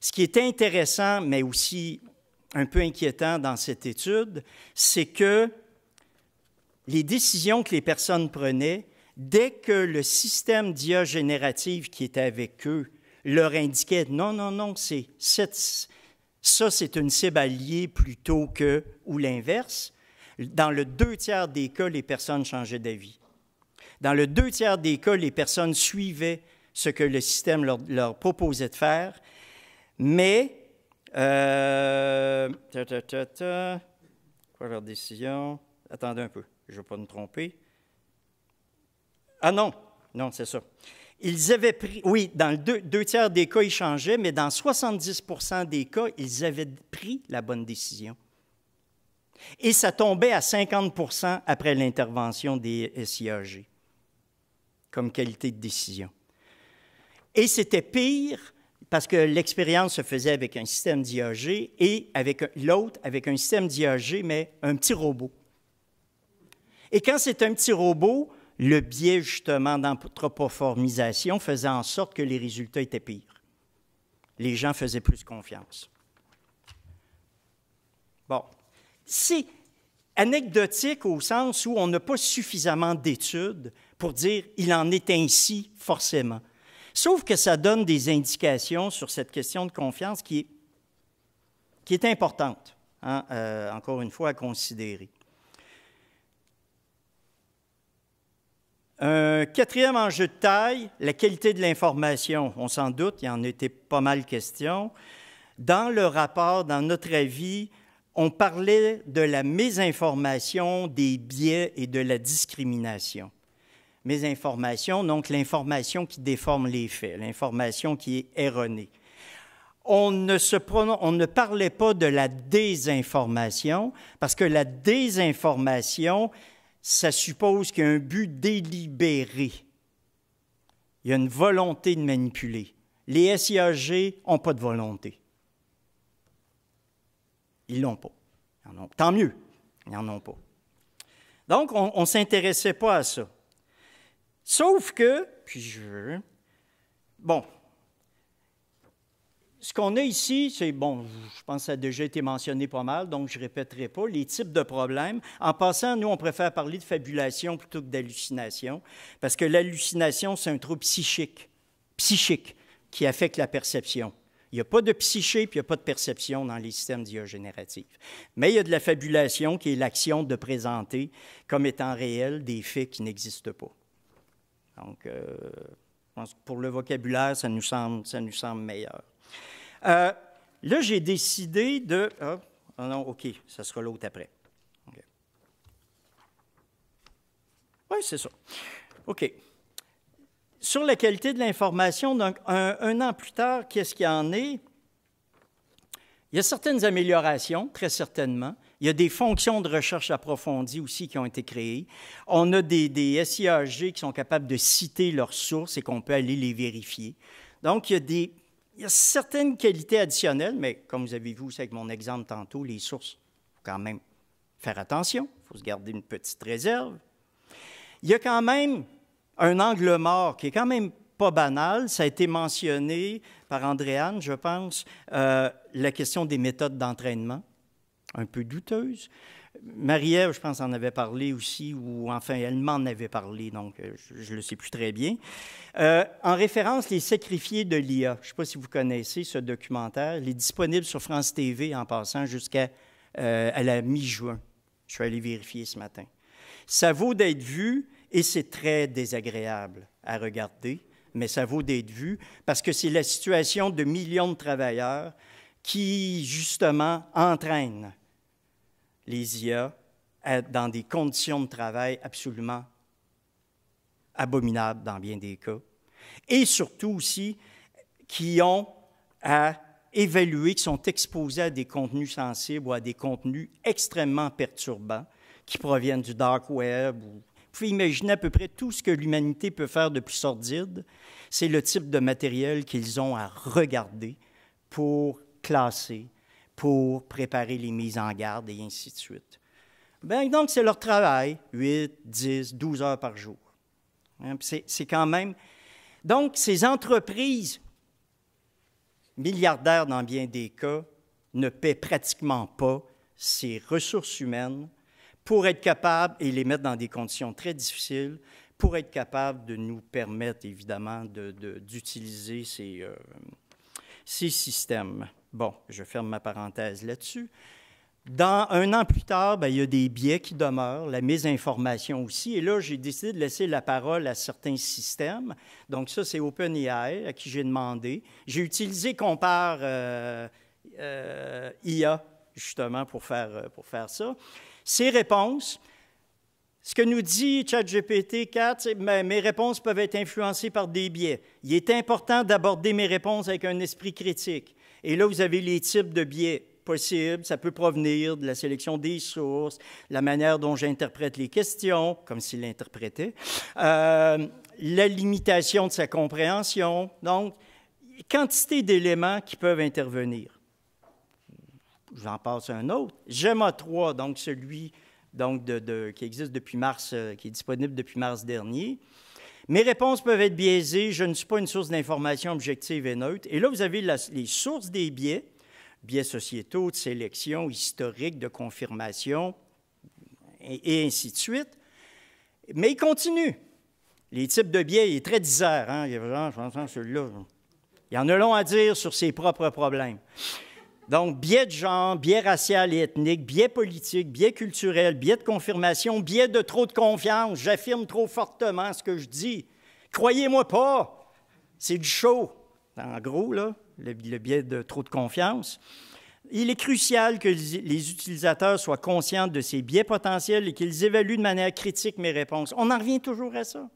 Ce qui est intéressant, mais aussi un peu inquiétant dans cette étude, c'est que les décisions que les personnes prenaient, dès que le système d'IA générative qui était avec eux leur indiquait « non, ça c'est une cible alliée plutôt que… » ou l'inverse, dans le 2/3 des cas, les personnes changeaient d'avis. Dans le 2/3 des cas, les personnes suivaient ce que le système leur proposait de faire, mais… Quoi leur décision? Attendez un peu, je ne vais pas me tromper. Ah non, c'est ça. Ils avaient pris, oui, dans le 2/3 des cas, ils changeaient, mais dans 70% des cas, ils avaient pris la bonne décision. Et ça tombait à 50% après l'intervention des SIAG, comme qualité de décision. Et c'était pire parce que l'expérience se faisait avec un système d'IAG et avec l'autre, avec un système d'IAG, mais un petit robot. Et quand c'est un petit robot, le biais, justement, d'anthropomorphisation faisait en sorte que les résultats étaient pires. Les gens faisaient plus confiance. Bon. C'est anecdotique au sens où on n'a pas suffisamment d'études pour dire « il en est ainsi forcément ». Sauf que ça donne des indications sur cette question de confiance qui est importante, hein, encore une fois, à considérer. Un quatrième enjeu de taille, la qualité de l'information. On s'en doute, il y en était pas mal question. Dans le rapport, dans notre avis, on parlait de la mésinformation, des biais et de la discrimination. Mésinformation, donc l'information qui déforme les faits, l'information qui est erronée. On ne parlait pas de la désinformation, parce que la désinformation, ça suppose qu'il y a un but délibéré. Il y a une volonté de manipuler. Les SIAG n'ont pas de volonté. Ils ne l'ont pas. Tant mieux, ils n'en ont pas. Donc, on ne s'intéressait pas à ça. Sauf que, bon, ce qu'on a ici, c'est, bon, je pense que ça a déjà été mentionné pas mal, donc je ne répéterai pas, les types de problèmes. En passant, nous, on préfère parler de fabulation plutôt que d'hallucination, parce que l'hallucination, c'est un trouble psychique qui affecte la perception. Il n'y a pas de psyché, puis il n'y a pas de perception dans les systèmes diagénératifs. Mais il y a de la fabulation, qui est l'action de présenter comme étant réel des faits qui n'existent pas. Donc, je pense que pour le vocabulaire, ça nous semble meilleur. Là, j'ai décidé de... non, OK, ça sera l'autre après. Okay. Oui, c'est ça. OK. Sur la qualité de l'information, donc, un an plus tard, qu'est-ce qu'il y en est? Il y a certaines améliorations, très certainement. Il y a des fonctions de recherche approfondie aussi qui ont été créées. On a des SIAG qui sont capables de citer leurs sources et qu'on peut aller les vérifier. Donc, il y a certaines qualités additionnelles, mais comme vous avez vu aussi avec mon exemple tantôt, les sources, il faut quand même faire attention, il faut se garder une petite réserve. Il y a quand même un angle mort qui est quand même pas banal, ça a été mentionné par Andréane, je pense, la question des méthodes d'entraînement, un peu douteuse. Marie-Ève, je pense, en avait parlé aussi, ou enfin, elle m'en avait parlé, donc je ne le sais plus très bien. En référence, Les Sacrifiés de l'IA. Je ne sais pas si vous connaissez ce documentaire. Il est disponible sur France TV en passant jusqu'à la mi-juin. Je suis allé vérifier ce matin. Ça vaut d'être vu et c'est très désagréable à regarder, mais ça vaut d'être vu parce que c'est la situation de millions de travailleurs qui, justement, entraînent les IA dans des conditions de travail absolument abominables dans bien des cas, et surtout aussi qui ont à évaluer, qui sont exposés à des contenus sensibles ou à des contenus extrêmement perturbants qui proviennent du dark web. Vous pouvez imaginer à peu près tout ce que l'humanité peut faire de plus sordide. C'est le type de matériel qu'ils ont à regarder pour classer, pour préparer les mises en garde et ainsi de suite. Bien, donc, c'est leur travail, 8, 10, 12 heures par jour. C'est quand même... Donc, ces entreprises milliardaires, dans bien des cas, ne paient pratiquement pas ces ressources humaines pour être capables, et les mettre dans des conditions très difficiles, pour être capables de nous permettre, évidemment, d'utiliser ces systèmes. Bon, je ferme ma parenthèse là-dessus. Dans un an plus tard, bien, il y a des biais qui demeurent, la mésinformation aussi. Et là, j'ai décidé de laisser la parole à certains systèmes. Donc ça, c'est OpenAI, à qui j'ai demandé. J'ai utilisé Compare IA, justement, pour faire ça. Ces réponses, ce que nous dit ChatGPT 4, c'est que mes réponses peuvent être influencées par des biais. Il est important d'aborder mes réponses avec un esprit critique. Et là, vous avez les types de biais possibles. Ça peut provenir de la sélection des sources, la manière dont j'interprète les questions, comme s'il l'interprétait, la limitation de sa compréhension. Donc, quantité d'éléments qui peuvent intervenir. J'en passe un autre. GEMA 3, donc celui donc qui existe depuis mars, qui est disponible depuis mars dernier. Mes réponses peuvent être biaisées. Je ne suis pas une source d'information objective et neutre. Et là, vous avez les sources des biais. biais sociétaux, de sélection, historique, de confirmation, et ainsi de suite. Mais il continue. Les types de biais, il est très disert. Hein? Il y a vraiment celui-là. Il y en a long à dire sur ses propres problèmes. Donc, biais de genre, biais racial et ethnique, biais politique, biais culturel, biais de confirmation, biais de trop de confiance. J'affirme trop fortement ce que je dis. Croyez-moi pas, c'est du show. En gros, là, le biais de trop de confiance. Il est crucial que les utilisateurs soient conscients de ces biais potentiels et qu'ils évaluent de manière critique mes réponses. On en revient toujours à ça.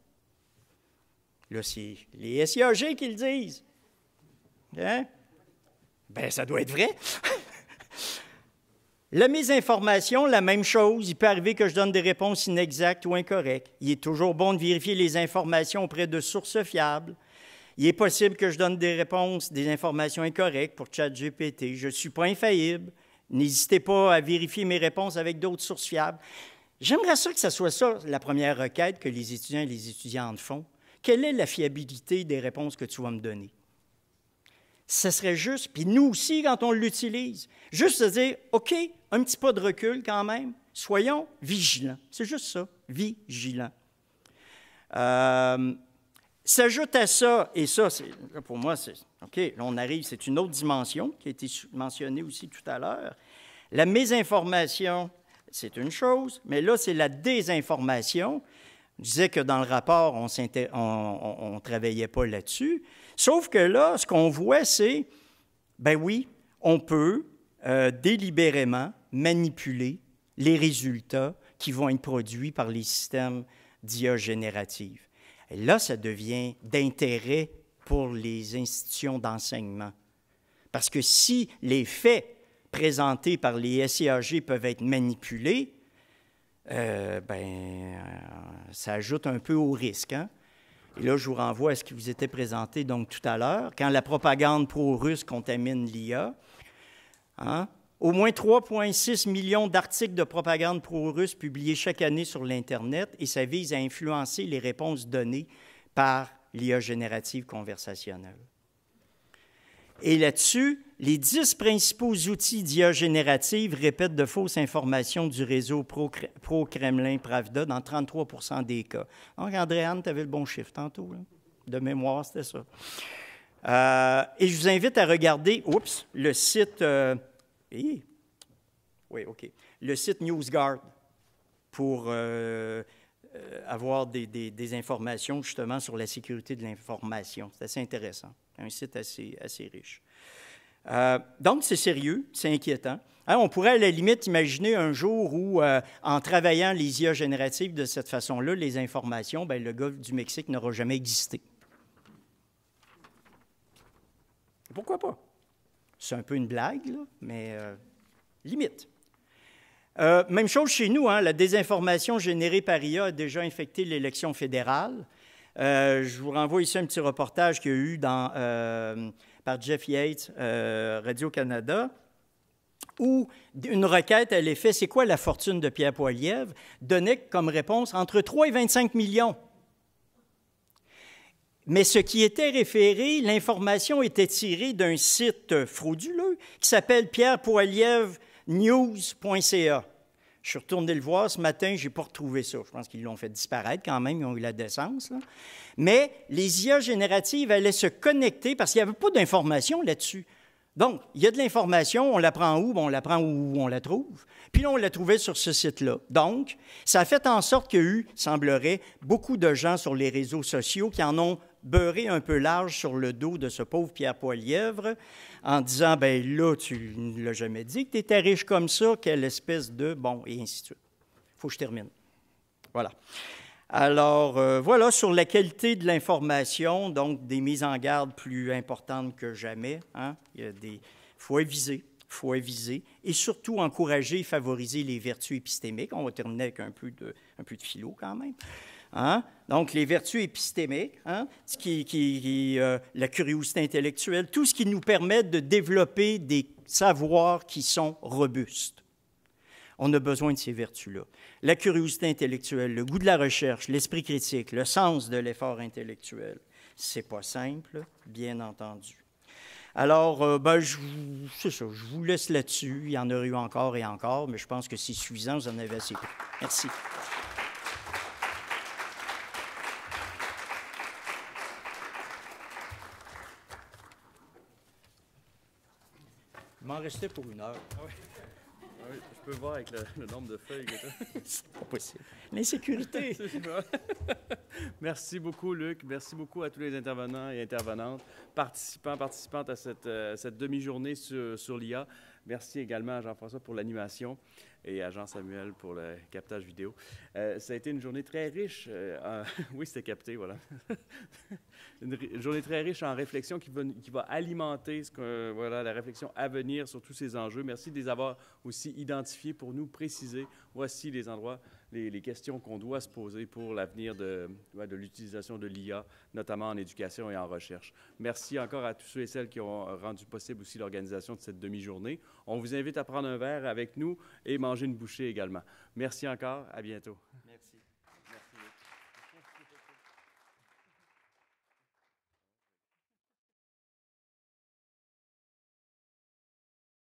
Là, c'est les SIAG qui le disent. Hein? Bien, ça doit être vrai. La mésinformation, la même chose. Il peut arriver que je donne des réponses inexactes ou incorrectes. Il est toujours bon de vérifier les informations auprès de sources fiables. Il est possible que je donne des réponses, des informations incorrectes pour ChatGPT. Je ne suis pas infaillible. N'hésitez pas à vérifier mes réponses avec d'autres sources fiables. J'aimerais ça que ce soit ça, la première requête que les étudiants et les étudiantes font. Quelle est la fiabilité des réponses que tu vas me donner? Ce serait juste, puis nous aussi, quand on l'utilise, juste se dire, OK, un petit pas de recul quand même, soyons vigilants. C'est juste ça, vigilants. S'ajoute à ça, et ça, pour moi, c'est OK, là on arrive, c'est une autre dimension qui a été mentionnée aussi tout à l'heure. La mésinformation, c'est une chose, mais là, c'est la désinformation. Je disais que dans le rapport, on ne travaillait pas là-dessus. Sauf que là, ce qu'on voit, c'est, ben oui, on peut délibérément manipuler les résultats qui vont être produits par les systèmes d'IA générative. Et là, ça devient d'intérêt pour les institutions d'enseignement. Parce que si les faits présentés par les SIAG peuvent être manipulés, ça ajoute un peu au risque. Hein? Et là, je vous renvoie à ce qui vous était présenté donc tout à l'heure. Quand la propagande pro-russe contamine l'IA, hein? Au moins 3,6 millions d'articles de propagande pro-russe publiés chaque année sur l'Internet, et ça vise à influencer les réponses données par l'IA générative conversationnelle. Et là-dessus, les 10 principaux outils d'IA générative répètent de fausses informations du réseau pro-Kremlin Pravda dans 33 % des cas. Donc, Andréane, tu avais le bon chiffre tantôt. Là. De mémoire, c'était ça. Et je vous invite à regarder, le site... oui, OK. Le site NewsGuard pour avoir des informations justement sur la sécurité de l'information. C'est assez intéressant. Un site assez riche. Donc, c'est sérieux, c'est inquiétant. Hein, on pourrait à la limite imaginer un jour où, en travaillant les IA génératives de cette façon-là, les informations, bien, le Golfe du Mexique n'aura jamais existé. Pourquoi pas? C'est un peu une blague, là, mais limite. Même chose chez nous, hein, la désinformation générée par IA a déjà infecté l'élection fédérale. Je vous renvoie ici un petit reportage qu'il y a eu par Jeff Yates, Radio-Canada, où une requête à l'effet « C'est quoi la fortune de Pierre Poilievre ?» donnait comme réponse entre 3 et 25 millions. Mais ce qui était référé, l'information était tirée d'un site frauduleux qui s'appelle pierrepoilievrenews.ca. Je suis retourné le voir ce matin, je n'ai pas retrouvé ça. Je pense qu'ils l'ont fait disparaître quand même, ils ont eu la décence. Là. Mais les IA génératives allaient se connecter parce qu'il n'y avait pas d'information là-dessus. Donc, il y a de l'information, on la prend où? Bon, on la prend où on la trouve. Puis là, on la trouvait sur ce site-là. Donc, ça a fait en sorte qu'il y a eu, semblerait, beaucoup de gens sur les réseaux sociaux qui en ont beurré un peu large sur le dos de ce pauvre Pierre Poilievre en disant, bien là, tu ne l'as jamais dit que tu étais riche comme ça, quelle espèce de... Bon, et ainsi de suite. Il faut que je termine. Voilà. Alors, voilà sur la qualité de l'information, donc des mises en garde plus importantes que jamais. Hein? Il faut aviser, et surtout encourager et favoriser les vertus épistémiques. On va terminer avec un peu de philo quand même. Hein? Donc, les vertus épistémiques, hein? La curiosité intellectuelle, tout ce qui nous permet de développer des savoirs qui sont robustes. On a besoin de ces vertus-là. La curiosité intellectuelle, le goût de la recherche, l'esprit critique, le sens de l'effort intellectuel. C'est pas simple, bien entendu. Alors, c'est ça, je vous laisse là-dessus. Il y en aurait eu encore et encore, mais je pense que c'est suffisant, vous en avez assez pris. Merci. Il m'en restait pour 1 heure. Ah oui. Ah oui, je peux voir avec le nombre de feuilles. C'est pas possible. L'insécurité. Merci beaucoup, Luc. Merci beaucoup à tous les intervenants et intervenantes, participantes à cette demi-journée sur l'IA. Merci également à Jean-François pour l'animation et à Jean-Samuel pour le captage vidéo. Ça a été une journée très riche. Oui, c'était capté, voilà. Une journée très riche en réflexion qui va alimenter la réflexion à venir sur tous ces enjeux. Merci de les avoir aussi identifiés pour nous préciser. Voici les endroits, les questions qu'on doit se poser pour l'avenir de l'utilisation de l'IA, notamment en éducation et en recherche. Merci encore à tous ceux et celles qui ont rendu possible aussi l'organisation de cette demi-journée. On vous invite à prendre un verre avec nous et manger une bouchée également. Merci encore. À bientôt.